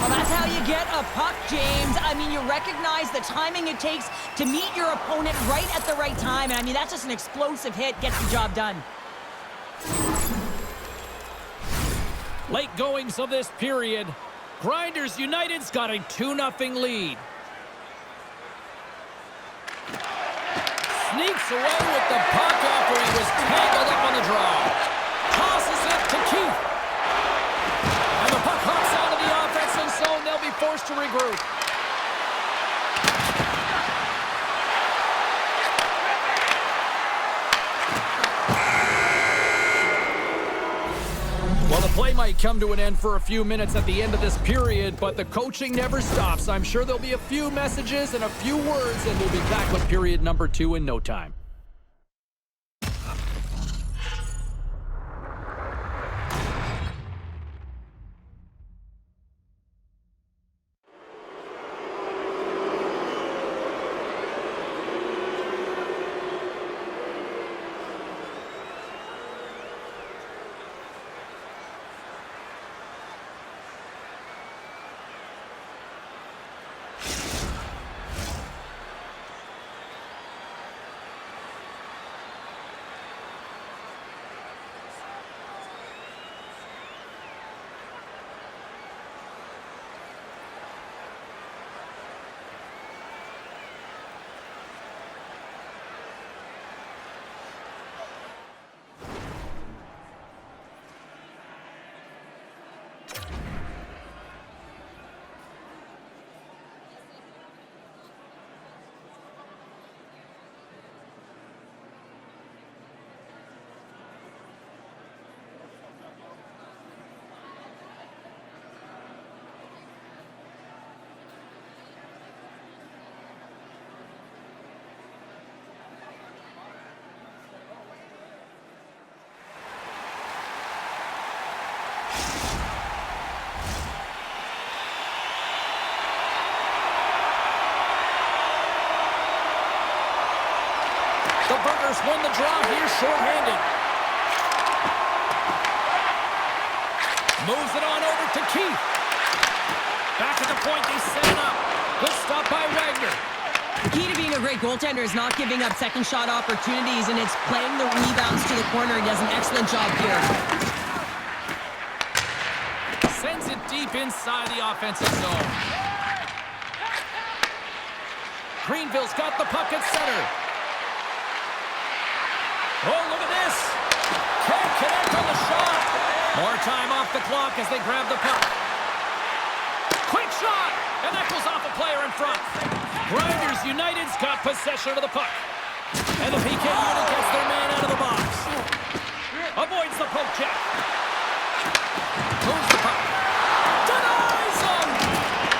Well, that's how you get a puck, James. I mean, you recognize the timing it takes to meet your opponent right at the right time. And I mean, that's just an explosive hit, gets the job done. Late goings of this period. Grinders United's got a 2-0 lead. Sneaks away with the puck after he was tangled up on the draw. Tosses it to Keith. And the puck hops out of the offensive zone. They'll be forced to regroup. Well, the play might come to an end for a few minutes at the end of this period, but the coaching never stops. I'm sure there'll be a few messages and a few words, and we'll be back with period number 2 in no time. The Burghers win the draw here shorthanded. Moves it on over to Keith. Back at the point, they set it up. Good stop by Wagner. The key to being a great goaltender is not giving up second shot opportunities, and it's playing the rebounds to the corner. He does an excellent job here. Sends it deep inside the offensive zone. Greenville's got the puck at center. Oh, look at this. Can't connect on the shot. More time off the clock as they grab the puck. Quick shot, and that goes off a player in front. Grinders United's got possession of the puck. And the PK unit gets their man out of the box. Avoids the poke check. Moves the puck. Denies him!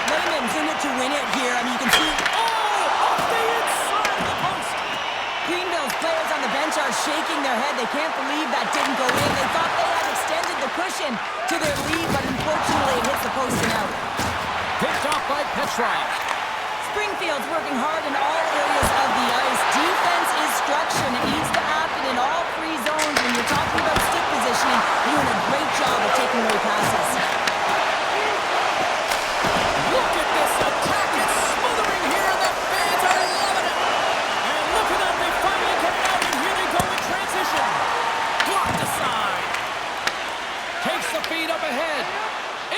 Lehman's in it to win it here. I mean, you can see... Off the inside of the post. Greenville's players on the bench are shaking their head. They can't believe that didn't go in. They thought they had extended the cushion to their lead, but unfortunately it hits the post and out. Picked off by Petrov. Springfield's working hard in all areas of the ice. Defense is structure, and it needs to happen in all three zones. When you're talking about stick positioning, you're doing a great job of taking away passes. Look at this attack. It's smothering here, and the fans are loving it. And look at that. They finally get it out, and here they go in transition. Blocked aside. Takes the feed up ahead.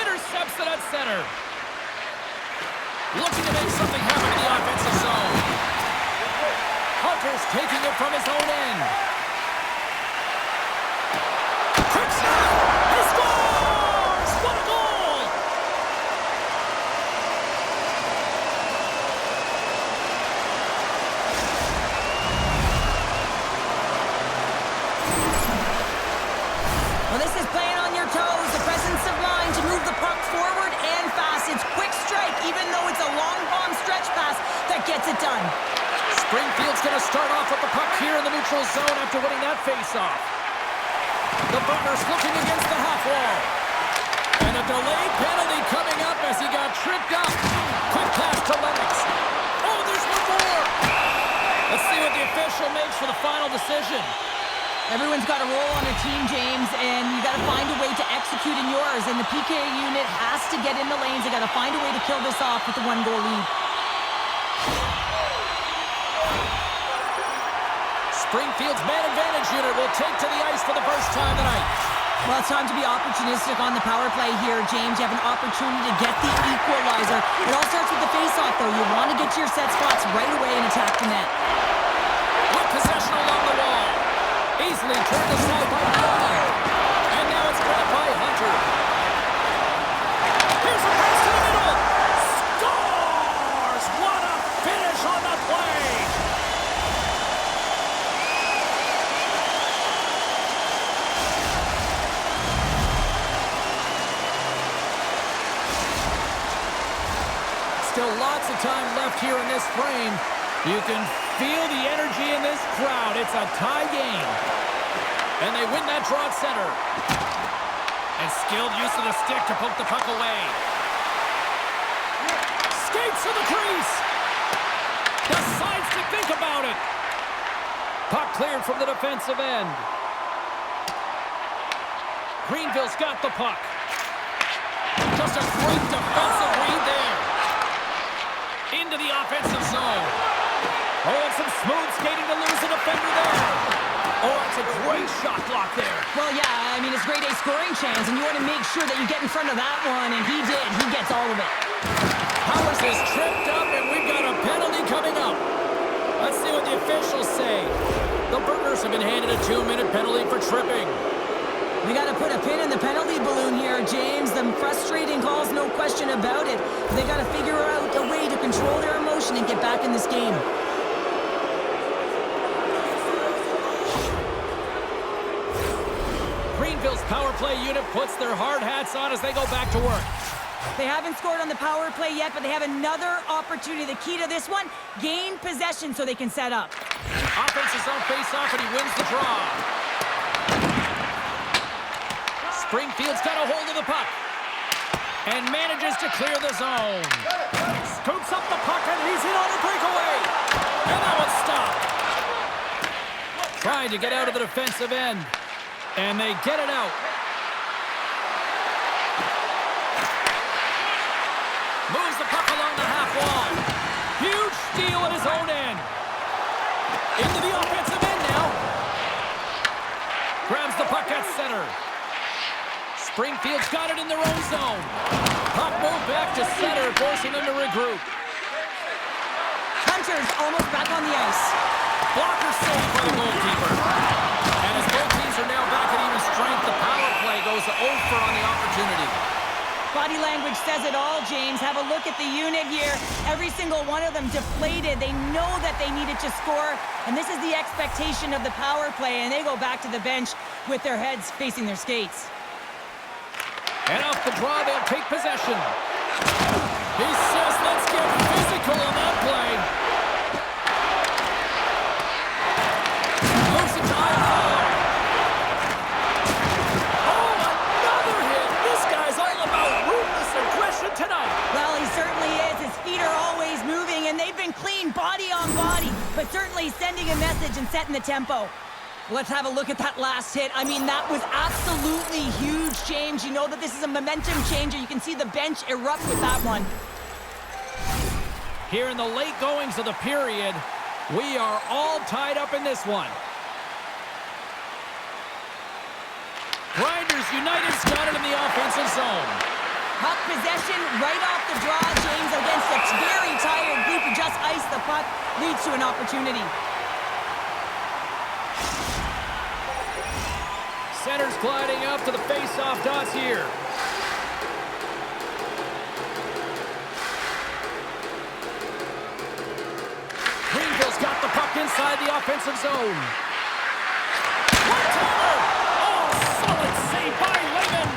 Intercepts it at center. Looking to make something happen in the offensive zone. Hunter's taking it from his own end. neutral zone after winning that faceoff. The Boogers looking against the half wall. And a delayed penalty coming up as he got tripped up. Quick pass to Lennox. Oh, there's one more. Let's see what the official makes for the final decision. Everyone's got a role on a team, James, and you got to find a way to execute in yours. And the PK unit has to get in the lanes. They got to find a way to kill this off with a 1-goal lead. Springfield's man advantage unit will take to the ice for the first time tonight. Well, it's time to be opportunistic on the power play here, James. You have an opportunity to get the equalizer. It all starts with the face-off, though. You want to get to your set spots right away and attack the net. With possession along the wall. Easily turned aside by Hunter. And now it's grabbed by Hunter. Here's a pass to the middle. Scores! What a finish on the play! Still lots of time left here in this frame. You can feel the energy in this crowd. It's a tie game. And they win that draw at center. And skilled use of the stick to poke the puck away. Skates to the crease. Decides to think about it. Puck cleared from the defensive end. Greenville's got the puck. Just a great defensive read there. Into the offensive zone. Oh, and some smooth skating to lose a defender there. Oh, it's a great shot block there. Well, yeah, I mean, it's grade A scoring chance, and you want to make sure that you get in front of that one, and he did. He gets all of it. Powers is tripped up, and we've got a penalty coming up. Let's see what the officials say. The Boogers have been handed a 2-minute penalty for tripping. We got to put a pin in the penalty balloon here, James. The frustrating calls, no question about it. They got to figure out a way to control their emotion and get back in this game. Greenville's power play unit puts their hard hats on as they go back to work. They haven't scored on the power play yet, but they have another opportunity. The key to this one, gain possession so they can set up. Offense is on face-off, and he wins the draw. Springfield's got a hold of the puck and manages to clear the zone. Scoops up the puck, and he's in on a breakaway. And that one's stopped. Trying to get out of the defensive end, and they get it out. Moves the puck along the half wall. Huge steal at his own end. Into the offensive end now. Grabs the puck at center. Springfield's got it in their own zone. Puck moved back to center, forcing them to regroup. Hunter's almost back on the ice. Blocker saved by the goalkeeper. And as both teams are now back at even strength, the power play goes over on the opportunity. Body language says it all, James. Have a look at the unit here. Every single one of them deflated. They know that they needed to score, and this is the expectation of the power play, and they go back to the bench with their heads facing their skates. And off the draw, they'll take possession. He says, let's get physical on that play. Moves it to Iafallo. Oh, another hit. This guy's all about ruthless aggression tonight. Well, he certainly is. His feet are always moving, and they've been clean body on body, but certainly sending a message and setting the tempo. Let's have a look at that last hit. I mean, that was absolutely huge, James. You know that this is a momentum changer. You can see the bench erupt with that one. Here in the late goings of the period, we are all tied up in this one. Grinders United's got it in the offensive zone. Puck possession right off the draw, James, against a very tired group who just iced the puck, leads to an opportunity. Center's gliding up to the face-off dots here. Greenville's got the puck inside the offensive zone. One-timer! Oh, solid save by Lehman!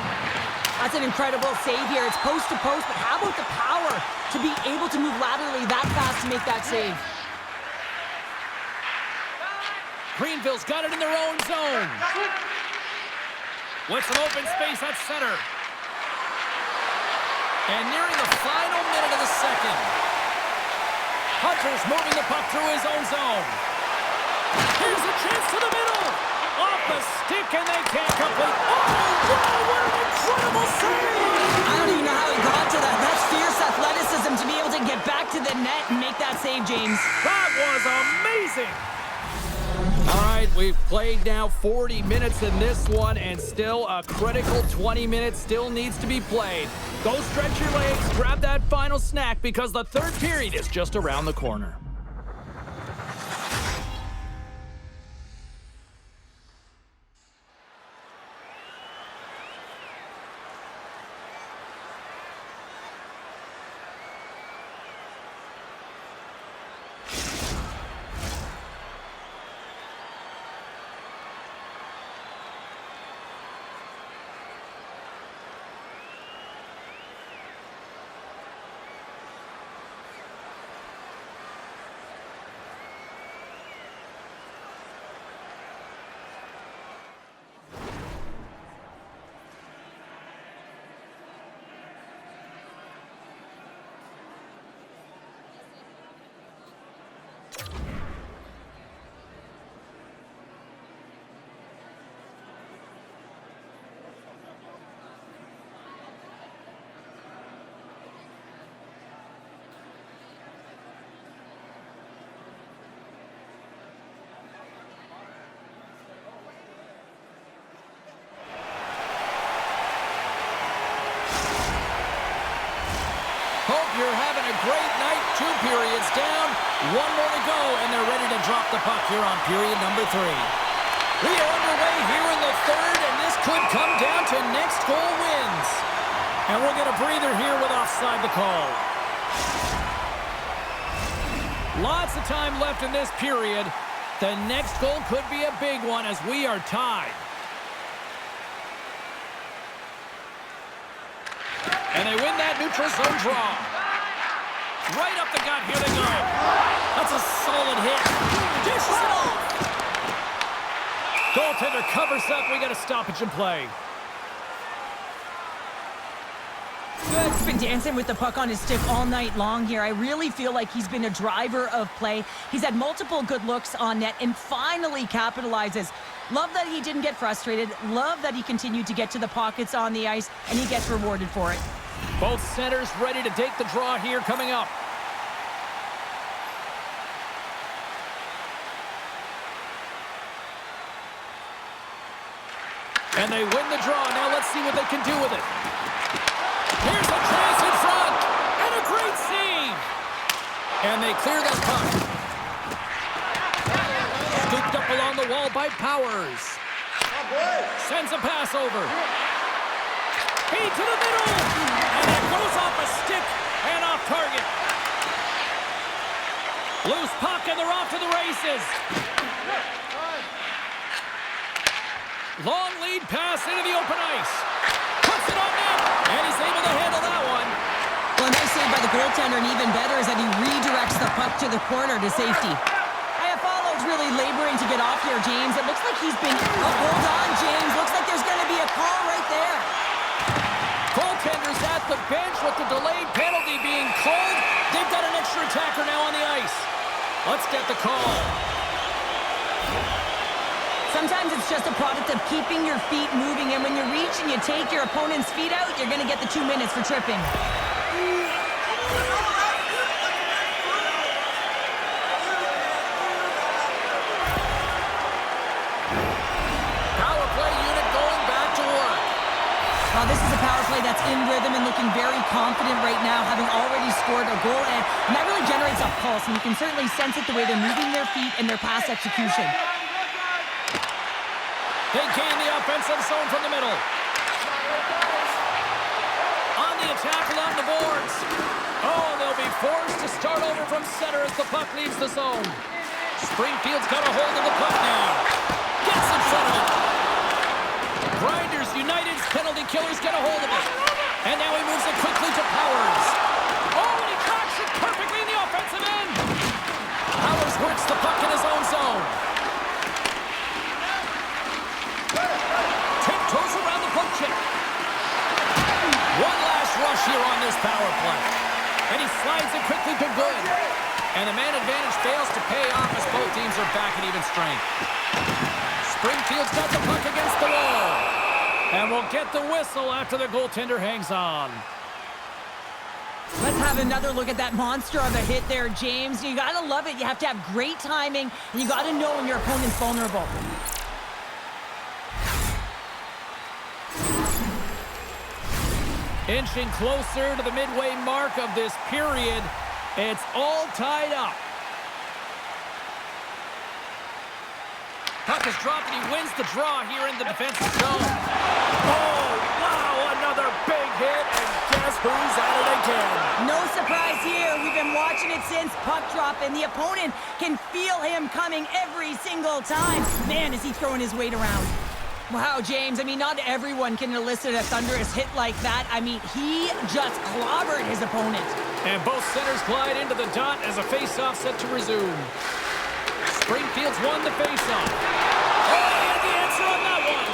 That's an incredible save here. It's post to post, but how about the power to be able to move laterally that fast to make that save? Greenville's got it in their own zone. With some open space at center. And nearing the final minute of the second. Hunter's moving the puck through his own zone. Here's a chance to the middle. Off the stick, and they can't complete. Oh, wow, what an incredible save! I don't even know how he got to that. That's fierce athleticism to be able to get back to the net and make that save, James. That was amazing! All right, we've played now 40 minutes in this one, and still a critical 20 minutes still needs to be played. Go stretch your legs, grab that final snack, because the third period is just around the corner. Hope you're having a great night. 2 periods down, 1 more to go, and they're ready to drop the puck here on period number 3. We are underway here in the third, and this could come down to next goal wins. And we'll get a breather here with offside the call. Lots of time left in this period. The next goal could be a big one as we are tied. And they win that neutral zone draw. Right up the gut, here they go. That's a solid hit. Dishes it off. Goaltender covers up. We got a stoppage in play. Good. He's been dancing with the puck on his stick all night long here. I really feel like he's been a driver of play. He's had multiple good looks on net and finally capitalizes. Love that he didn't get frustrated. Love that he continued to get to the pockets on the ice, and he gets rewarded for it. Both centers ready to take the draw here coming up. And they win the draw. Now let's see what they can do with it. Here's a chance in front. And a great save. And they clear that puck. Scooped up along the wall by Powers. Sends a pass over. Feed to the middle. And it goes off a stick and off target. Loose puck and they're off to the races. Long lead pass into the open ice. Puts it on net. And he's able to handle that one. Well, nice save by the goaltender, and even better is that he redirects the puck to the corner to safety. Iafallo's really laboring to get off here, James. It looks like he's been... Oh, hold on, James. Looks like there's going to be a call right there. Goaltender's at the bench with the delayed penalty being called. They've got an extra attacker now on the ice. Let's get the call. Sometimes it's just a product of keeping your feet moving, and when you reach and you take your opponent's feet out, you're going to get the 2 minutes for tripping. Power play unit going back to work. Well, this is a power play that's in rhythm and looking very confident right now, having already scored a goal, and that really generates a pulse, and you can certainly sense it the way they're moving their feet and their pass execution. They gain the offensive zone from the middle. On the attack along the boards. Oh, they'll be forced to start over from center as the puck leaves the zone. Springfield's got a hold of the puck now. Gets in front of it. Grinders United's penalty killers get a hold of it. And now he moves it quickly to Powers. Oh, and he cracks it perfectly in the offensive end. Powers works the puck in his own zone. power play. And he slides it quickly to good. And the man advantage fails to pay off as both teams are back at even strength. Springfield's got the puck against the wall. And we'll get the whistle after the goaltender hangs on. Let's have another look at that monster of a hit there, James. You gotta love it. You have to have great timing, and you gotta know when your opponent's vulnerable. Inching closer to the midway mark of this period. It's all tied up. Puck is dropped, and he wins the draw here in the defensive zone. Oh, wow, another big hit, and guess who's at it again? No surprise here. We've been watching it since puck drop, and the opponent can feel him coming every single time. Man, is he throwing his weight around. Wow, James, I mean, not everyone can elicit a thunderous hit like that. I mean, he just clobbered his opponent. And both centers glide into the dot as a face-off set to resume. Springfield's won the face-off. Oh, and the answer on that one.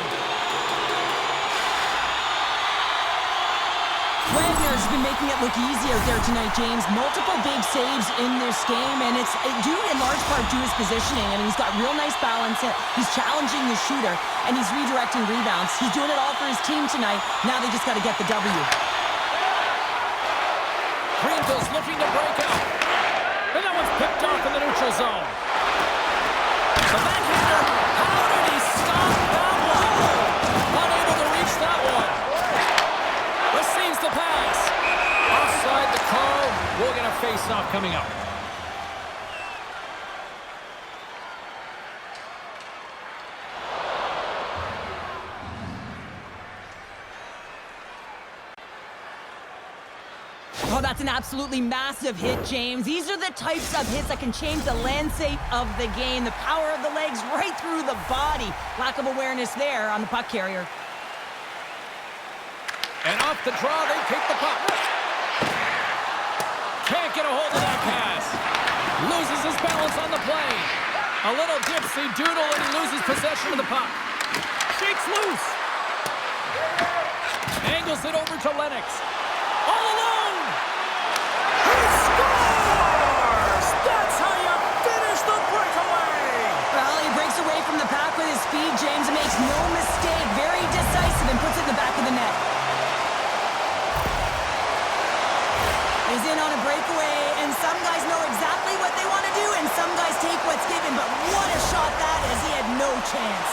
Wagner's been making it look easy out there tonight, James. Multiple big saves in this game, and it's due in large part to his positioning. I mean, he's got real nice balance. He's challenging the shooter, and he's redirecting rebounds. He's doing it all for his team tonight. Now they just got to get the W. Greenville's looking to break out. And that one's picked off in the neutral zone. The backhander. How did he stop that one? Unable to reach that one. Receives the pass. Offside the call. We'll get a face-off coming up. Oh, that's an absolutely massive hit, James. These are the types of hits that can change the landscape of the game. The power of the legs right through the body. Lack of awareness there on the puck carrier. And off the draw, they take the puck. Can't get a hold of that pass. Loses his balance on the play. A little dipsy doodle, and he loses possession of the puck. Shakes loose. Angles it over to Lennox. All alone. He scores! That's how you finish the breakaway. Well, he breaks away from the pack with his speed, James, and makes no mistake. Very decisive and puts it in the back of the net. He's in on a breakaway, and some guys know exactly what they want to do, and some guys take what's given, but what a shot that is. He had no chance.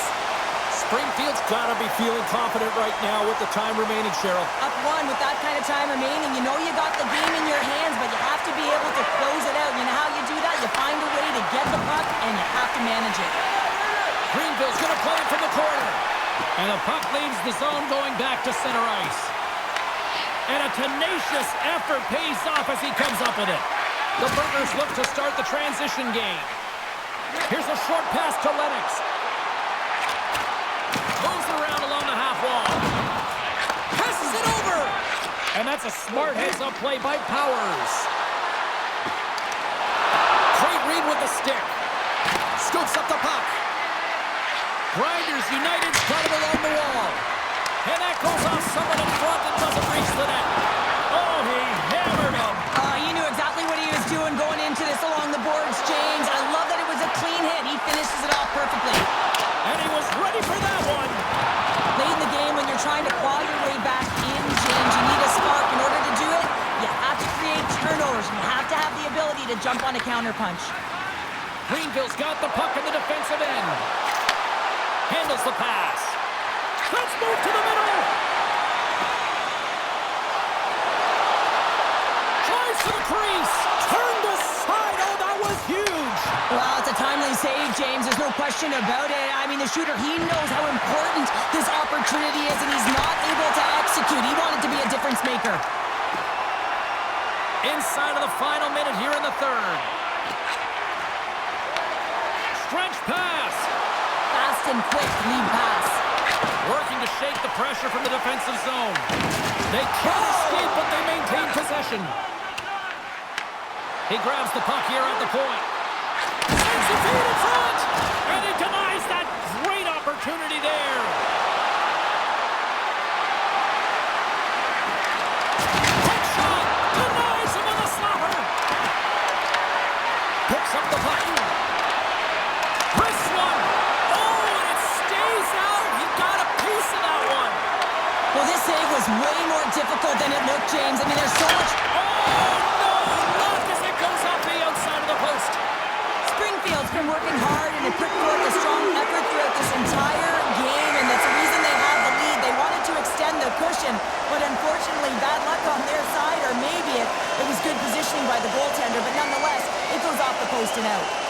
Springfield's got to be feeling confident right now with the time remaining, Cheryl. Up one with that kind of time remaining. You know you got the game in your hands, but you have to be able to close it out. You know how you do that? You find a way to get the puck, and you have to manage it. Greenville's going to play it from the corner. And the puck leaves the zone going back to center ice. And a tenacious effort pays off as he comes up with it. The Burghers look to start the transition game. Here's a short pass to Lennox. Moves around along the half wall. Passes it over. And that's a smart heads-up play by Powers. Great read with the stick. Scoops up the puck. Grinders United's got it along the wall. And that goes off someone in front that doesn't reach the net. Oh, he hammered him. He knew exactly what he was doing going into this along the boards, James. I love that it was a clean hit. He finishes it off perfectly. And he was ready for that one. Late in the game, when you're trying to claw your way back in, James, you need a spark. In order to do it, you have to create turnovers. You have to have the ability to jump on a counterpunch. Greenville's got the puck in the defensive end. Handles the pass. Let's move to the middle. Drives to the crease. Turned aside. Oh, that was huge. Well, it's a timely save, James. There's no question about it. I mean, the shooter, he knows how important this opportunity is, and he's not able to execute. He wanted to be a difference maker. Inside of the final minute here in the third. Stretch pass. Fast and quick lead pass. Working to shake the pressure from the defensive zone. They can't escape, but they maintain possession. He grabs the puck here at the point. Sends the feed in front! And he denies that great opportunity there. Head shot! assist and out.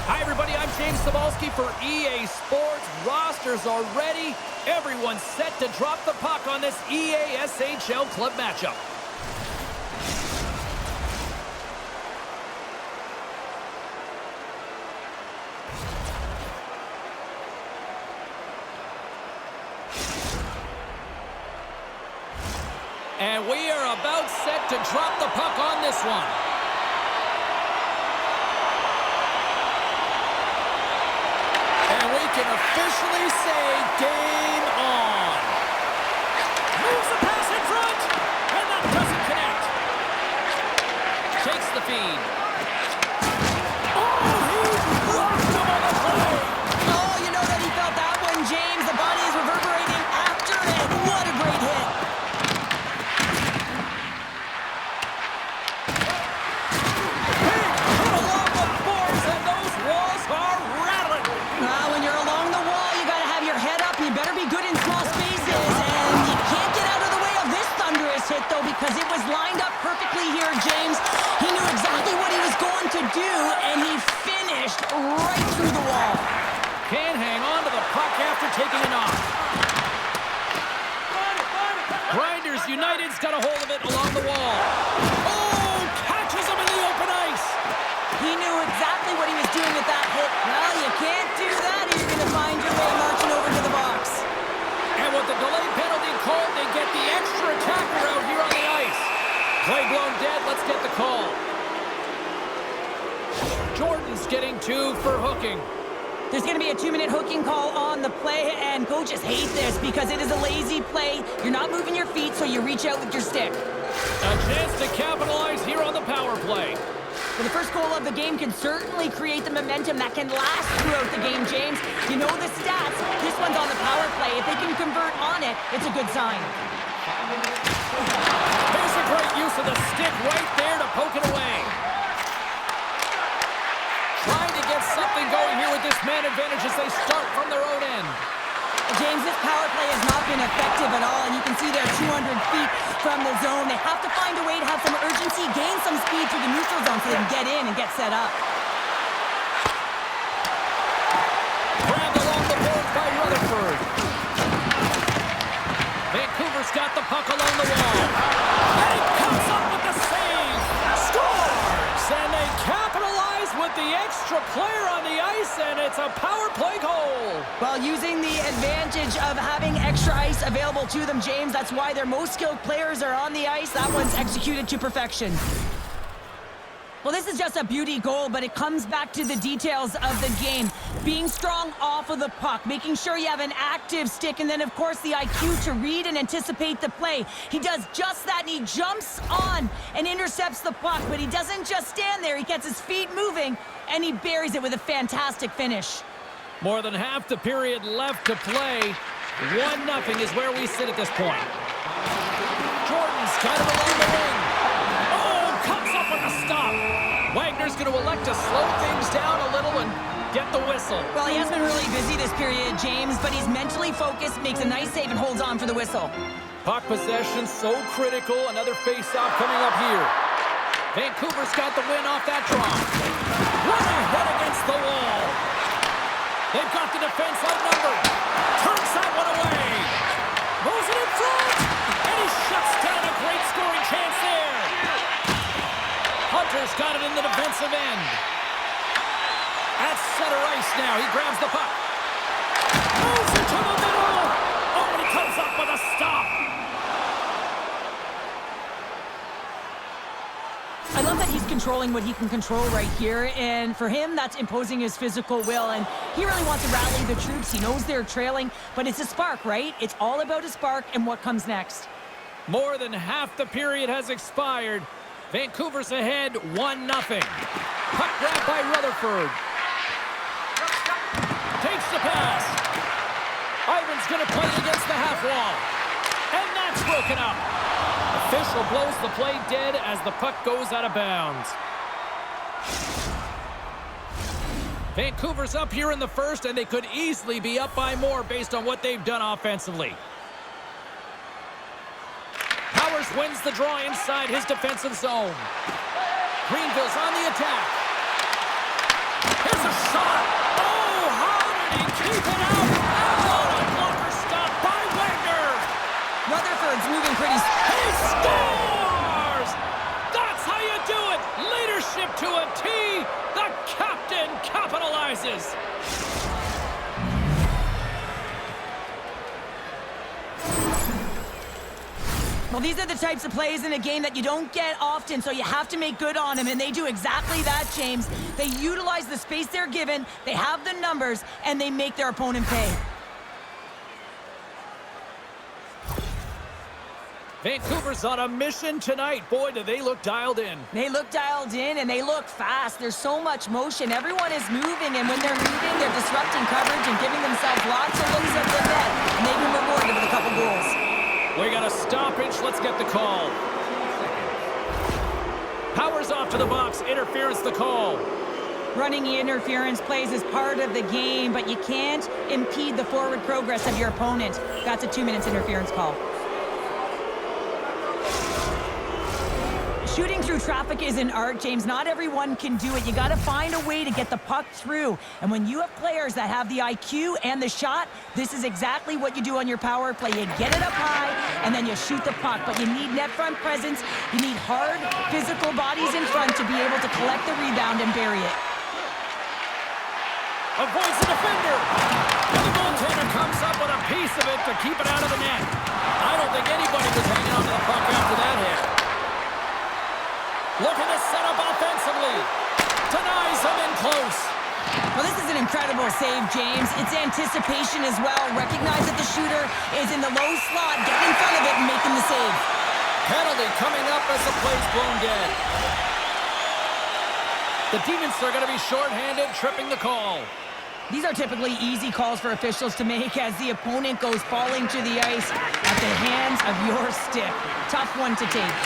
Hi, everybody. I'm James Cebulski for EA Sports. Rosters are ready. Everyone's set to drop the puck on this EA SHL club matchup. And we are about set to drop the puck on this one. And we can officially say game on. Moves the pass in front, and that doesn't connect. Takes the feed. Oh, he rocked him on the play. Oh, you know that he felt that one, James. The body is reverberating after it. What a great hit. When you're along the wall, you got to have your head up. You better be good in small spaces. And you can't get out of the way of this thunderous hit, though, because it was lined up perfectly here, James. He knew exactly what he was going to do, and he finished right through the wall. Can't hang on to the puck after taking it off. Grinders United's got a hold of it along the wall. Oh, catches him in the open ice. He knew exactly what he was doing with that hit. Well, you can't do that if you're going to find your way marching over to the box. And with the delayed penalty called, they get the extra attacker out here on the ice. Play blown dead. Let's get the call. Jordan's getting 2 for hooking. There's going to be a 2-minute hooking call on the play, and coaches hate this because it is a lazy play. You're not moving your feet, so you reach out with your stick. A chance to capitalize here on the power play. Well, the first goal of the game can certainly create the momentum that can last throughout the game, James. You know the stats. This one's on the power play. If they can convert on it, it's a good sign. Here's a great use of the stick right there to poke it away. Trying to get something going here with this man advantage as they start from their own end. James, this power play has not been effective at all, and you can see they're 200 feet from the zone. They have to find a way to have some urgency, gain some speed through the neutral zone so they can get in and get set up. Grabbed along the boards by Rutherford. Vancouver's got the puck along the wall. And he comes up with the save. Scores! And they capitalize with the extra player on the ice, and it's a power play goal. Well, using the advantage of having extra ice available to them, James, that's why their most skilled players are on the ice. That one's executed to perfection. Well, this is just a beauty goal, but it comes back to the details of the game. Being strong off of the puck, making sure you have an active stick, and then, of course, the IQ to read and anticipate the play. He does just that, and he jumps on and intercepts the puck, but he doesn't just stand there. He gets his feet moving, and he buries it with a fantastic finish. More than half the period left to play. 1-0 is where we sit at this point. Jordan's got it along the wing. Oh, comes up with a stop. Wagner's going to elect to slow things down a little and get the whistle. Well, he has been really busy this period, James, but he's mentally focused, makes a nice save, and holds on for the whistle. Puck possession so critical. Another face-off coming up here. Vancouver's got the win off that draw. Run ahead against the wall. They've got the defense outnumbered. Turns that one away. Moves it in front. And he shuts down a great scoring chance there. Hunter's got it in the defensive end. At center ice now. He grabs the puck. Moves it to the middle. Oh, and he comes up with a stop. I love that he's controlling what he can control right here, and for him, that's imposing his physical will, and he really wants to rally the troops. He knows they're trailing, but it's a spark, right? It's all about a spark and what comes next. More than half the period has expired. Vancouver's ahead 1-0. Puck grab by Rutherford. Takes the pass. Ivan's going to play it against the half wall. And that's broken up. Official blows the play dead as the puck goes out of bounds. Vancouver's up here in the first, and they could easily be up by more based on what they've done offensively. Powers wins the draw inside his defensive zone. Greenville's on the attack. Here's a shot. Oh, how did he keep it out? Oh, a blocker stop by Wagner. Rutherford's moving pretty... He scores! That's how you do it. Leadership to a T. The captain capitalizes. Well, these are the types of plays in a game that you don't get often, so you have to make good on them, and they do exactly that, James. They utilize the space they're given, they have the numbers, and they make their opponent pay. Vancouver's on a mission tonight. Boy, do they look dialed in. They look dialed in, and they look fast. There's so much motion. Everyone is moving, and when they're moving, they're disrupting coverage and giving themselves lots of looks at the net, and they've been rewarded with a couple goals. We got a stoppage. Let's get the call. Powers off to the box. Interference the call. Running interference plays is part of the game, but you can't impede the forward progress of your opponent. That's a 2 minutes interference call. Shooting through traffic is an art, James. Not everyone can do it. You got to find a way to get the puck through. And when you have players that have the IQ and the shot, this is exactly what you do on your power play. You get it up high, and then you shoot the puck. But you need net front presence. You need hard, physical bodies in front to be able to collect the rebound and bury it. Avoids the defender. And the goaltender comes up with a piece of it to keep it out of the net. I don't think anybody was hanging on to the puck after that hit. Looking to set up offensively. Denies him in close. Well, this is an incredible save, James. It's anticipation as well. Recognize that the shooter is in the low slot, getting in front of it and making the save. Penalty coming up as the play's blown dead. The Demons are going to be shorthanded, tripping the call. These are typically easy calls for officials to make as the opponent goes falling to the ice at the hands of your stick. Tough one to take.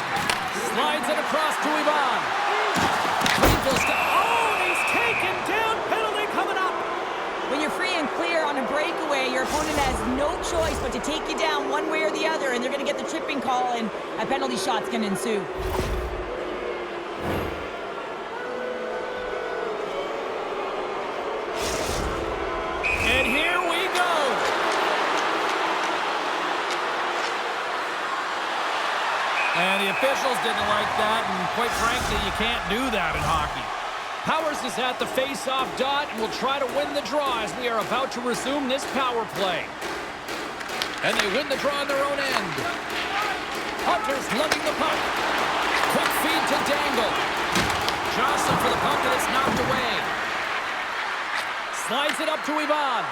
Slides it across to Ivan. Greenville's got... Oh, he's taken down. Penalty coming up. When you're free and clear on a breakaway, your opponent has no choice but to take you down one way or the other, and they're going to get the tripping call, and a penalty shot's going to ensue. And here we go. officials didn't like that, and quite frankly, you can't do that in hockey. Powers is at the face-off dot and will try to win the draw as we are about to resume this power play. And they win the draw on their own end. Hunter's lugging the puck. Quick feed to Dangle. Johnson for the puck, and it's knocked away. Slides it up to Ivan.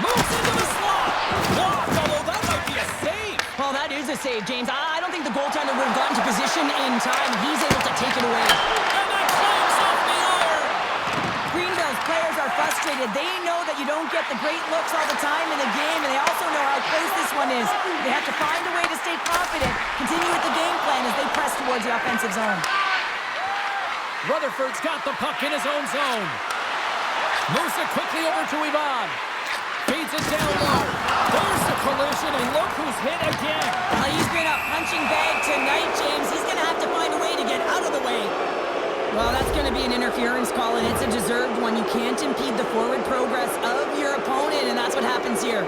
Moves into the slot. Blocked, although that might be a save. Well, that is a save, James. I don't think the goaltender would have gotten to position in time. He's able to take it away. And that climbs off the iron. Greenville's players are frustrated. They know that you don't get the great looks all the time in the game, and they also know how close this one is. They have to find a way to stay confident, continue with the game plan as they press towards the offensive zone. Rutherford's got the puck in his own zone. Moves it quickly over to Ivan. Feeds it down low. There's the collision, and look who's hit again. Well, he's been a punching bag tonight, James. He's going to have to find a way to get out of the way. Well, that's going to be an interference call, and it's a deserved one. You can't impede the forward progress of your opponent, and that's what happens here.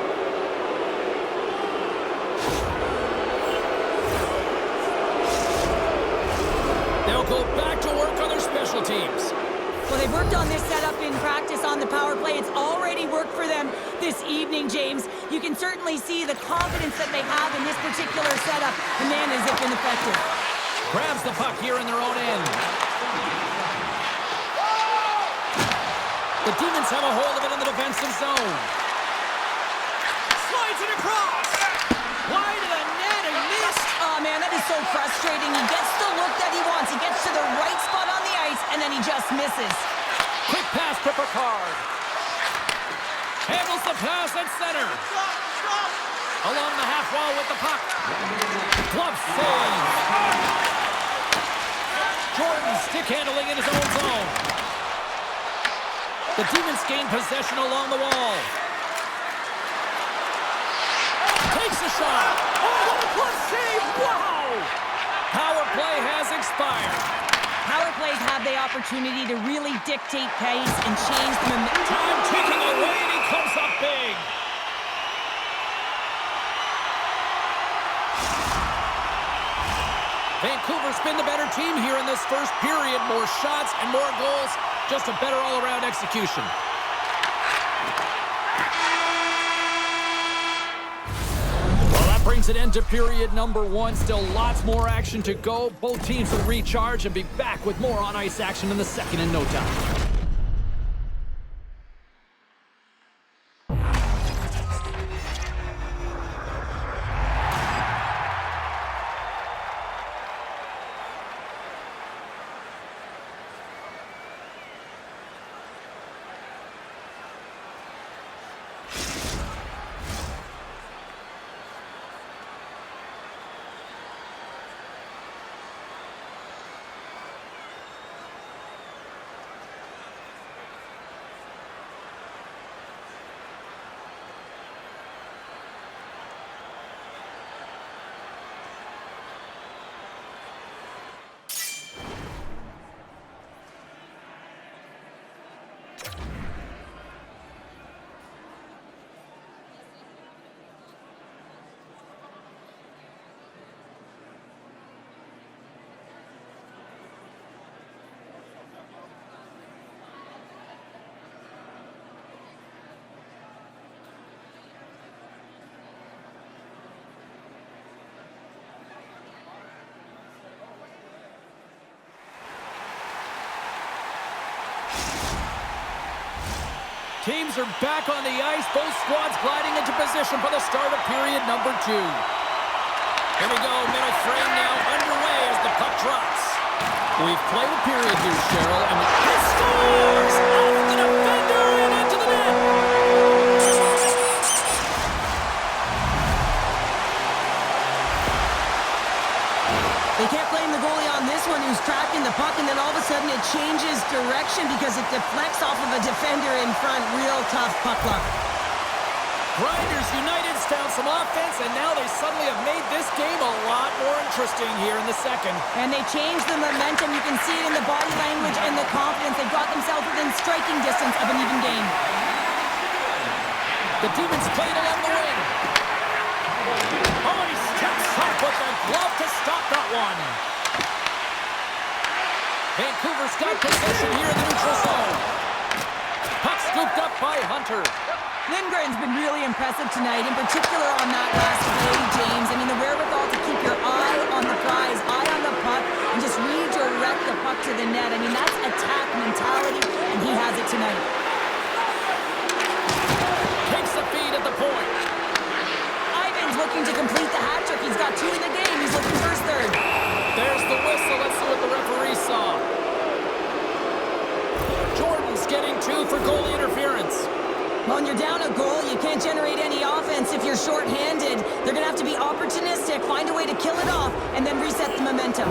They'll go back to work on their special teams. Well, they've worked on this setup in practice on the power play. It's already worked for them this evening, James. You can certainly see the confidence that they have in this particular setup. And man, has it been effective. Grabs the puck here in their own end. The Demons have a hold of it in the defensive zone. Slides it across. Wide of the net, and missed. Oh, man, that is so frustrating. He gets the look that he wants. He gets to the right spot on the ice, and then he just misses. Quick pass to Picard. Handles the pass at center. Along the half wall with the puck. Glove save. Jordan stick handling in his own zone. The Demons gain possession along the wall. Takes a shot. Oh, what a plus save. Wow. Power play has expired. Power plays have the opportunity to really dictate pace and change the momentum. Time ticking away, and he comes up big. Vancouver's been the better team here in this first period. More shots and more goals. Just a better all-around execution. Well, that brings an end to period number one. Still lots more action to go. Both teams will recharge and be back with more on-ice action in the second in no time. Teams are back on the ice. Both squads gliding into position for the start of period number two. Here we go. Middle frame now underway as the puck drops. We've played a period here, Cheryl, and he scores! Off the defender and into the net! They can't blame the goalie on this one who's tracking the puck, and then all of a sudden it changes direction because it deflects off of a defender in front. Real tough puck luck. Grinders United found some offense, and now they suddenly have made this game a lot more interesting here in the second. And they changed the momentum. You can see it in the body language and the confidence. They brought themselves within striking distance of an even game. The Demons played along the wing. Oh, he steps Shot with the glove to stop that one. Vancouver's got possession here in the neutral zone. Puck scooped up by Hunter. Lindgren's been really impressive tonight, in particular on that last play, James. I mean, the wherewithal to keep your eye on the prize, eye on the puck, and just redirect the puck to the net. I mean, that's attack mentality, and he has it tonight. Takes the feed at the point. Ivan's looking to complete the hat trick. He's got 2 in the game. He's looking for his third. There's the whistle. Let's see what the referee saw. Jordan's getting 2 for goalie interference. Well, when you're down a goal, you can't generate any offense if you're shorthanded. They're going to have to be opportunistic, find a way to kill it off, and then reset the momentum.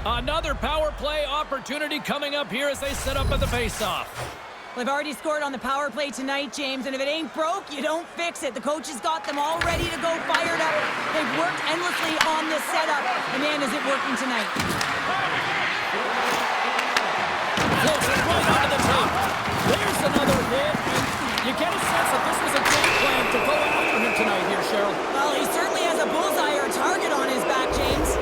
Another power play opportunity coming up here as they set up at the faceoff. They've already scored on the power play tonight, James, and if it ain't broke, you don't fix it. The coach has got them all ready to go, fired up. They've worked endlessly on this setup, and man, is it working tonight. Floats it right onto the top. There's another hit, and you get a sense that this was a game plan to go after him tonight here, Cheryl. Well, he certainly has a bullseye or a target on his back, James.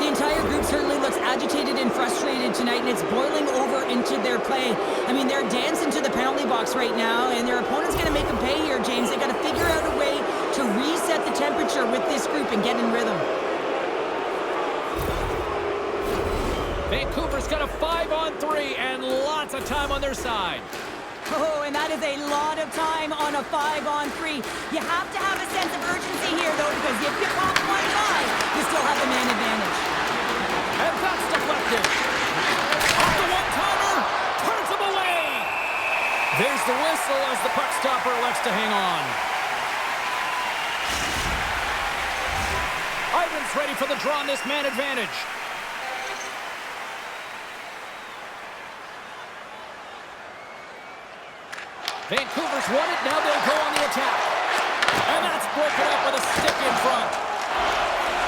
The entire group certainly looks agitated and frustrated tonight, and it's boiling over into their play. I mean, they're dancing to the penalty box right now, and their opponent's going to make them pay here, James. They've got to figure out a way to reset the temperature with this group and get in rhythm. Vancouver's got a 5-on-3 and lots of time on their side. Oh, and that is a lot of time on a 5-on-3. You have to have a sense of urgency here, though, because if you pop one by, you still have the man advantage. And that's deflected. Off the one-timer, turns him away. There's the whistle as the puck stopper elects to hang on. Ivan's ready for the draw on this man advantage. Vancouver's won it, now they'll go on the attack. And that's broken up with a stick in front.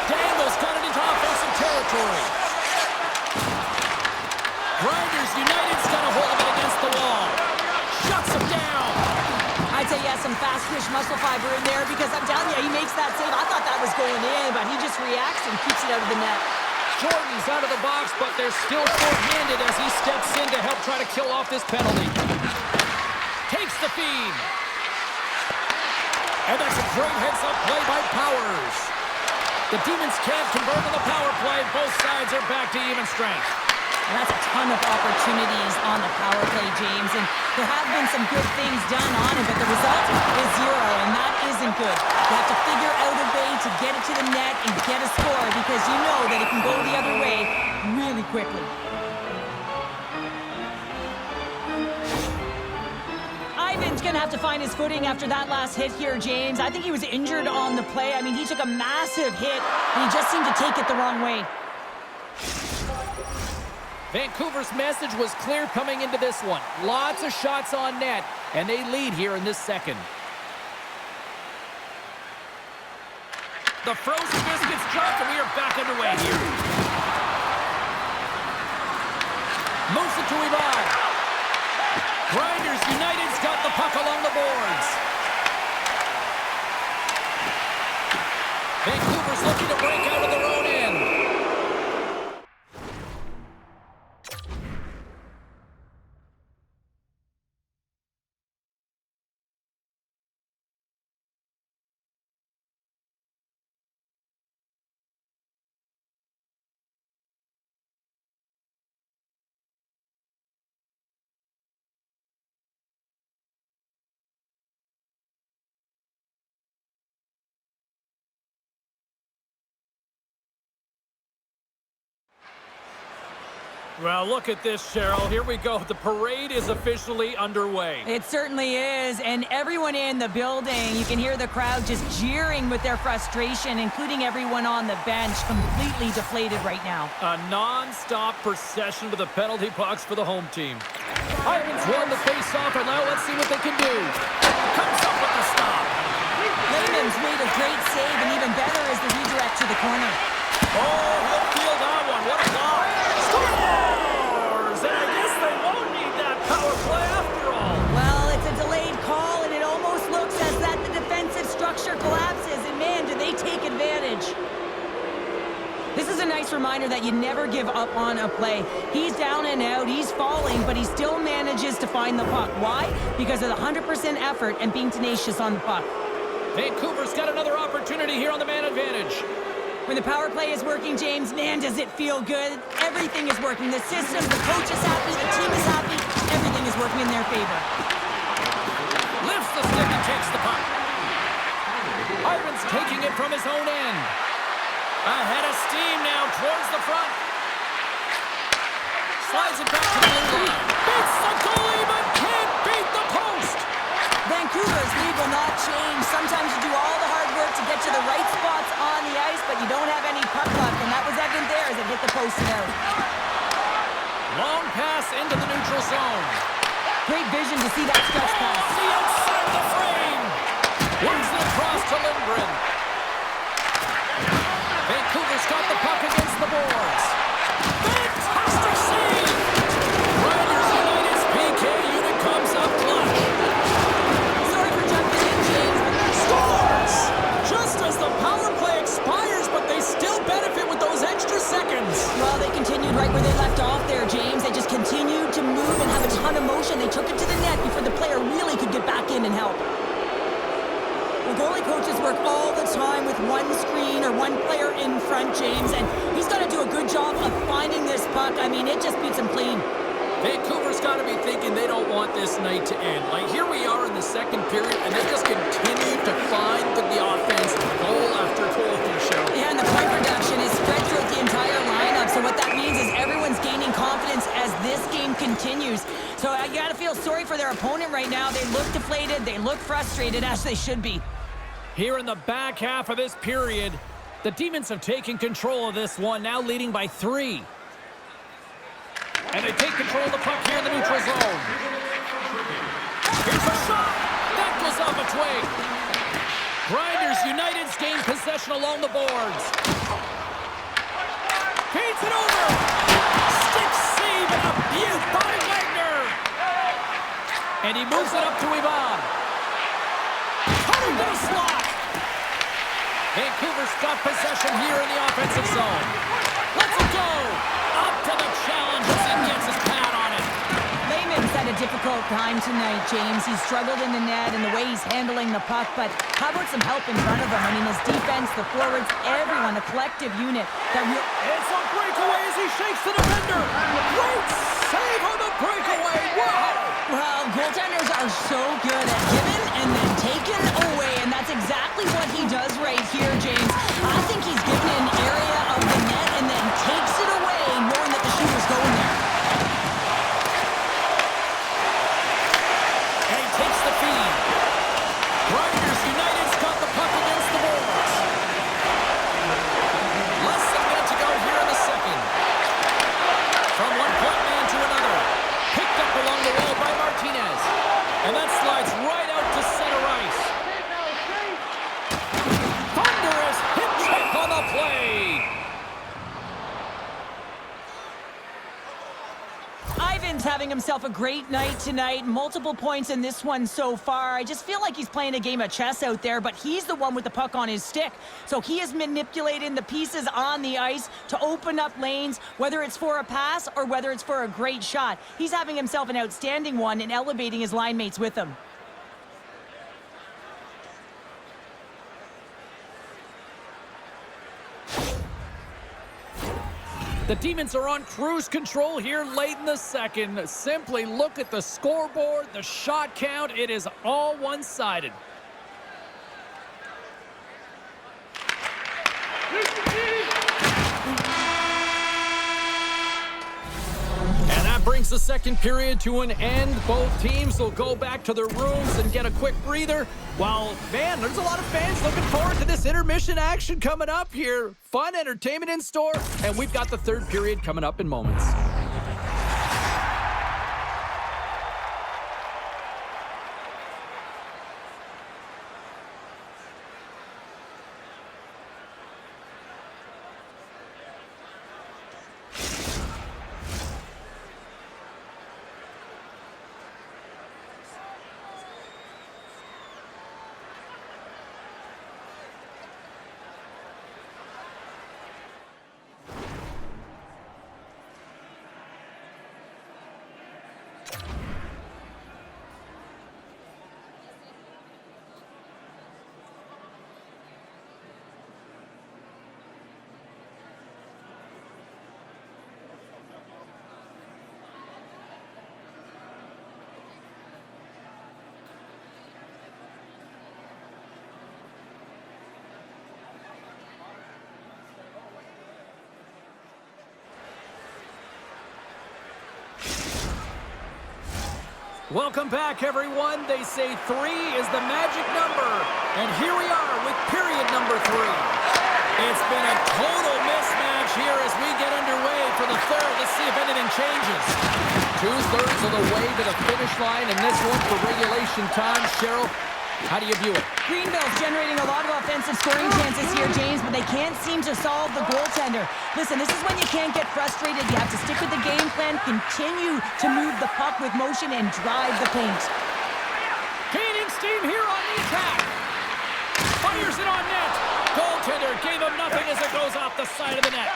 Daniels got it into offensive territory. Grinders United's got a hold of it against the wall. Shuts him down. I'd say, yeah, some fast twitch muscle fiber in there, because I'm telling you, he makes that save. I thought that was going in, but he just reacts and keeps it out of the net. Jordan's out of the box, but they're still short-handed as he steps in to help try to kill off this penalty. Takes the feed. And that's a great heads-up play by Powers. The Demons can't convert on the power play. Both sides are back to even strength. And that's a ton of opportunities on the power play, James. And there have been some good things done on it, but the result is 0, and that isn't good. You have to figure out a way to get it to the net and get a score, because you know that it can go the other way really quickly. Ivan's going to have to find his footing after that last hit here, James. I think he was injured on the play. I mean, he took a massive hit, and he just seemed to take it the wrong way. Vancouver's message was clear coming into this one. Lots of shots on net, and they lead here in this second. The frozen biscuits dropped, and we are back underway here. Moves it to Ivan. Grinders United's got the puck along the boards. Vancouver's looking to break out of their own end. Well, look at this, Cheryl. Here we go. The parade is officially underway. It certainly is, and everyone in the building, you can hear the crowd just jeering with their frustration, including everyone on the bench, completely deflated right now. A non-stop procession to the penalty box for the home team. Ivan's won the face-off, and now let's see what they can do. Comes up with the stop. Lehman's made a great save, and even better is the redirect to the corner. Oh, he'll feel that one. What a block. Scores! And I guess they won't need that power play after reminder that you never give up on a play. He's down and out, he's falling, but he still manages to find the puck. Why? Because of the 100% effort and being tenacious on the puck. Vancouver's got another opportunity here on the man advantage. When the power play is working, James, man, does it feel good. Everything is working. The system, the coach is happy, the team is happy. Everything is working in their favor. Lifts the stick and takes the puck. Ivan's taking it from his own end. Ahead of steam now towards the front. Slides it back to the blue line. Beats the goalie, but can't beat the post. Vancouver's lead will not change. Sometimes you do all the hard work to get to the right spots on the ice, but you don't have any puck luck, and that was evident there as it hit the post and out. Long pass into the neutral zone. Great vision to see that stretch pass. The outside of the frame. Works it across to Lindgren. Vancouver's got the puck against the boards. Fantastic save! Riders United's PK unit comes up clutch. Sorry for jumping in, James. Scores! Just as the power play expires, but they still benefit with those extra seconds. Well, they continued right where they left off there, James. They just continued to move and have a ton of motion. They took it to the net before the player really could get back in and help. The goalie coaches work all the time with one screen or one player in front, James, and he's got to do a good job of finding this puck. I mean, it just beats him clean. Vancouver's got to be thinking they don't want this night to end. Like, here we are in the second period, and they just continue to find the offense goal after goal to show. Yeah, and the point production is spread throughout the entire lineup, so what that means is everyone's gaining confidence as this game continues. So you got to feel sorry for their opponent right now. They look deflated, they look frustrated, as they should be. Here in the back half of this period, the Demons have taken control of this one, now leading by 3. And they take control of the puck here in the neutral zone. Here's a shot! That goes off a twig. Grinders United's gain possession along the boards. Feeds it over! Stick save and a beaut by Wagner! And he moves it up to Ivan. Cutting to the slot! Vancouver's got possession here in the offensive zone. Let's it go! Up to the challenge as he gets his pad on it. Lehman's had a difficult time tonight, James. He's struggled in the net and the way he's handling the puck, but how about some help in front of him? I mean, his defense, the forwards, everyone, a collective unit. It's a breakaway as he shakes the defender. Great save on the breakaway. Wow! Well, goaltenders are so good at giving and then taking away, and that's exactly what he does right here, James. I think he's given an area of the net and then takes it away, knowing that the shooter's going there. And he takes the feed. Grinders United's got the puck against the boards. Less than a minute to go here in the second. From one point man to another. Picked up along the wall by Martinez. And that slides right out to center ice. Thunderous hit check on the play. Ivan's having himself a great night tonight. Multiple points in this one so far. I just feel like he's playing a game of chess out there, but he's the one with the puck on his stick. So he is manipulating the pieces on the ice to open up lanes, whether it's for a pass or whether it's for a great shot. He's having himself an outstanding one and elevating his line mates with him. The Demons are on cruise control here late in the second. Simply look at the scoreboard, the shot count. It is all one-sided. And that brings the second period to an end. Both teams will go back to their rooms and get a quick breather. While, man, there's a lot of fans looking forward to this intermission action coming up here. Fun entertainment in store, and we've got the third period coming up in moments. Welcome back, everyone. They say 3 is the magic number. And here we are with period number 3. It's been a total mismatch here as we get underway for the third. Let's see if anything changes. 2/3 of the way to the finish line in this one for regulation time. Cheryl, how do you view it? Greenville's generating a lot of offensive scoring chances here, James, but they can't seem to solve the goaltender. Listen, this is when you can't get frustrated. You have to stick with the game plan, continue to move the puck with motion, and drive the paint. Gaining steam here on the attack. Fires it on net. Goaltender gave him nothing as it goes off the side of the net.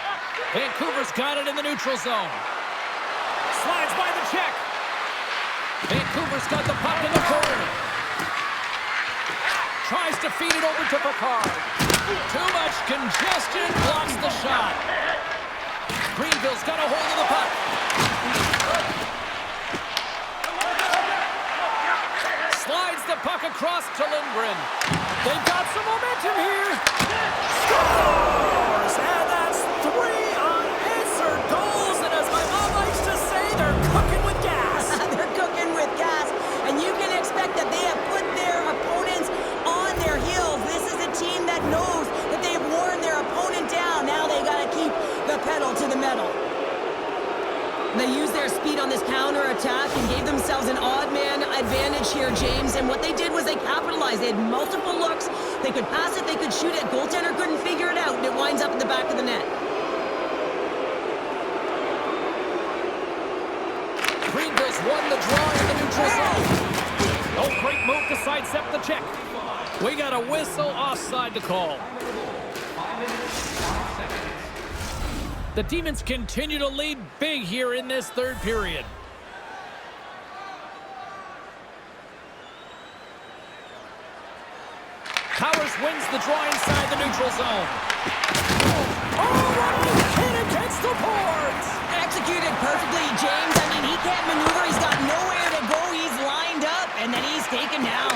Vancouver's got it in the neutral zone. Slides by the check. Vancouver's got the puck in the corner. Tries to feed it over to Picard. Too much congestion, blocks the shot. Greenville's got a hold of the puck. Slides the puck across to Lindgren. They've got some momentum here. Scores! And that's 3 unanswered goals. And as my mom likes to say, they're cooking with gas. They're cooking with gas, and you can expect that they have put their opponents on their heels. This is a team that knows that they've worn their opponent down. Now they got to keep the pedal to the metal. They used their speed on this counter-attack and gave themselves an odd-man advantage here, James. And what they did was they capitalized. They had multiple looks. They could pass it, they could shoot it. Goaltender couldn't figure it out, and it winds up at the back of the net. Greenville's won the draw in the neutral zone. Oh, great move to sidestep the check. We got a whistle offside to call. The Demons continue to lead big here in this third period. Powers wins the draw inside the neutral zone. Oh, what a hit against the boards! Executed perfectly, James. I mean, he can't maneuver. He's got nowhere to go. He's lined up, and then he's taken down.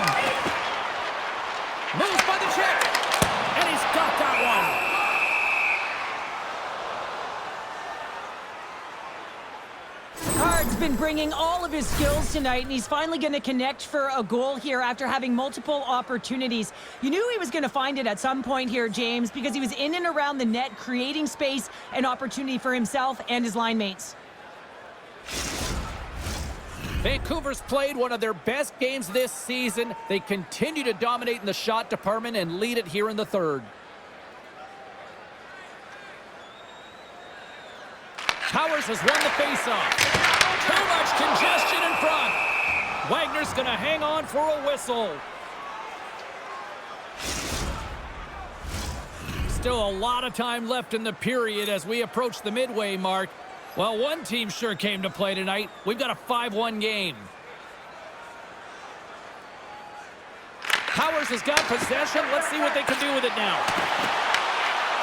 Moves by the check, and he's got that one. Card's been bringing all of his skills tonight, and he's finally going to connect for a goal here after having multiple opportunities. You knew he was going to find it at some point here, James, because he was in and around the net, creating space and opportunity for himself and his line mates. Vancouver's played one of their best games this season. They continue to dominate in the shot department and lead it here in the third. Powers has won the faceoff. Too much congestion in front. Wagner's going to hang on for a whistle. Still a lot of time left in the period as we approach the midway mark. Well, one team sure came to play tonight. We've got a 5-1 game. Powers has got possession. Let's see what they can do with it now.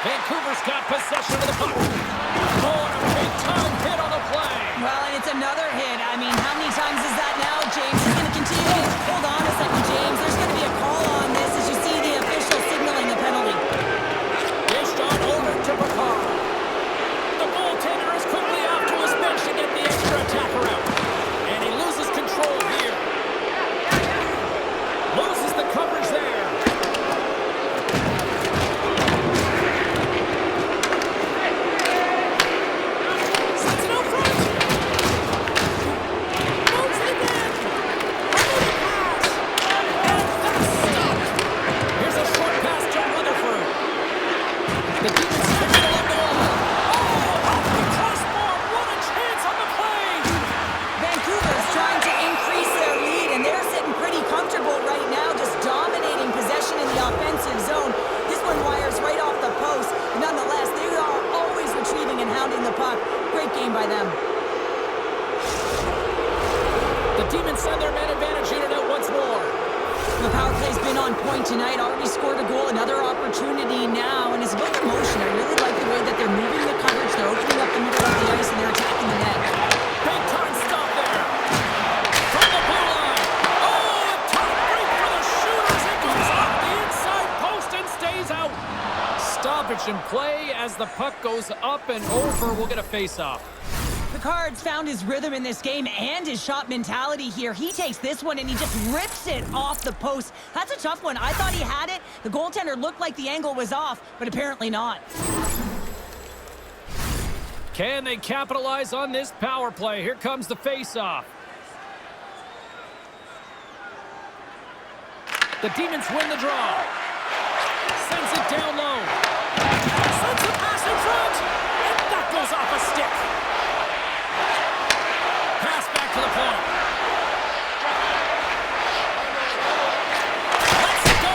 Vancouver's got possession of the puck. Oh, and a big-time hit on the play. Well, and it's another hit. I mean, how many times is that now, James? He's going to continue. Hold on a second, James. There's going to be a call on this as you see the official signaling the penalty. Dished on over to Picard. The goaltender is quickly off to his bench to get the extra attacker out. And he loses control here. Loses the coverage there. Tonight already scored a goal, another opportunity now, and it's about the motion. I really like the way that they're moving the coverage, they're opening up the middle of the ice, and they're attacking the net. Big time stop there. From the blue line. Oh, a tough break for the shooters. It goes off the inside post and stays out. Stoppage in play as the puck goes up and over. We'll get a face-off. Picard's found his rhythm in this game and his shot mentality here. He takes this one and he just rips it off the post. That's a tough one. I thought he had it. The goaltender looked like the angle was off, but apparently not. Can they capitalize on this power play? Here comes the face-off. The Demons win the draw. Sends it down low. Sends a pass in front. And that goes off a stick. Pass back to the point. Let's go.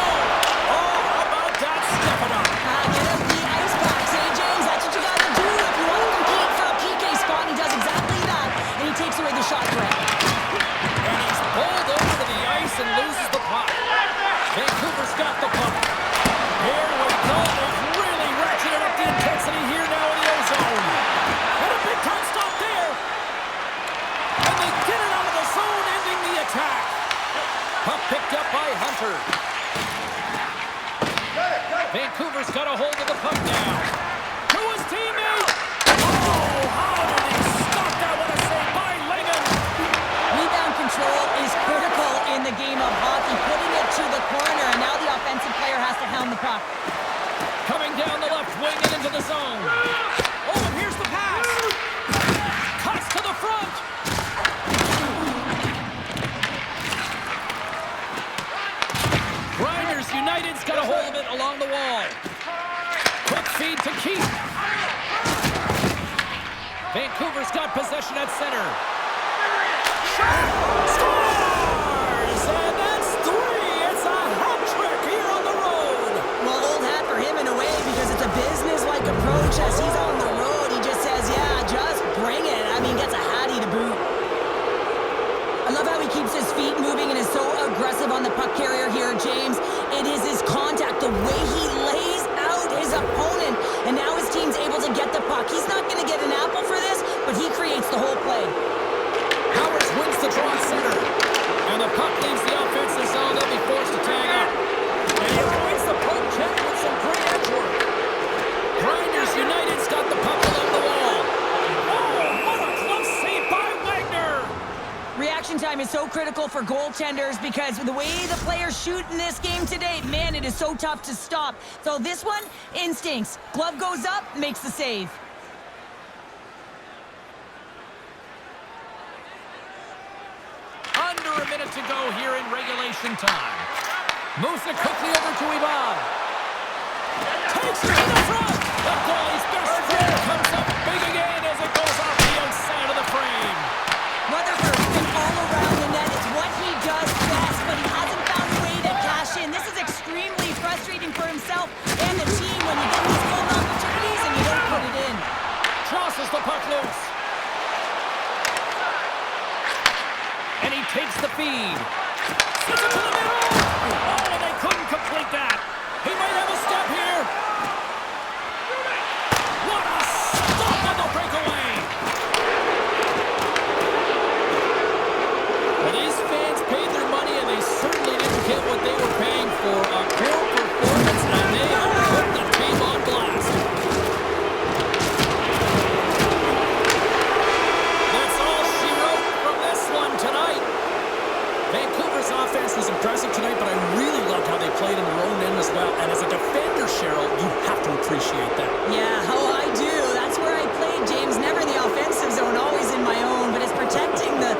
Oh, how about that? Step it up. Get up the ice box, eh, James? That's what you gotta do if you want to compete for a PK spot. He does exactly that, and he takes away the shot threat. And he's bowled over to the ice and loses the puck. Vancouver's got the puck. Here we go. They've really ratcheted up the intensity here now in the O-zone. And a big-time stop there. And they get it out of the zone, ending the attack. Puck picked up by Hunter. Vancouver's got a hold of the puck now. To his teammate. Oh, how did he stop that? What a save by Langen. Rebound control is critical in the game of hockey, putting it to the corner, and now the offensive player has to hound the puck. Coming down the left wing and into the zone. Oh, and here's the pass. Cuts to the front. Grinders United's got a hold of it along the wall. Quick feed to Keith. Vancouver's got possession at center. Shot! Scores! And that's 3. It's a hat trick here on the road. Well, old hat for him in a way, because it's a business-like approach. As he's on the road, he just says, yeah, just bring it. I mean, gets a hattie to boot. I love how he keeps his feet moving and is so aggressive on the puck carrier here, James. It is his contact, the way he lays out his opponent, and now his team's able to get the puck. He's not going to get an apple for this, but he creates the whole play. Howard wins the draw center. And the puck leaves the offensive zone. They'll be forced to tag up. And he avoids the poke check with some great edge work. Grinders United's got the puck along the wall. Oh, what a close save by Wagner. Reaction time is so critical for goaltenders because the way the players shoot in this game today, man, it is so tough to stop. So this one, instincts. Glove goes up, makes the save. Under a minute to go here in regulation time. Moves it quickly over to Ivan. Takes it to the front. The goalie's best friend comes up big again as it goes off the outside of the frame. Rutherford's been all around the net. It's what he does best, but he hasn't found a way to cash in. This is extremely frustrating for himself and the team when you get these golden opportunities and you don't put it in. Tosses the puck loose. And he takes the feed. Sends it to the middle. Oh, and they couldn't complete that. He might have a step here. What a stop on the breakaway. Well, these fans paid their money, and they certainly didn't get what they were paying for. A poor performance, and they have put the team on blast. That's all she wrote from this one tonight. Vancouver's offense was impressive tonight, but I really loved how they played in their own end as well. And as a defender, Cheryl, you have to appreciate that. Yeah, oh, I do. That's where I played, James. Never in the offensive zone, always in my own. But it's protecting the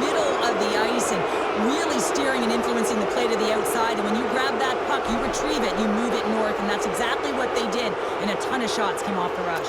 middle of the ice and really steering and influencing the play to the outside. And when you grab that puck, you retrieve it, you move it north. And that's exactly what they did. And a ton of shots came off the rush.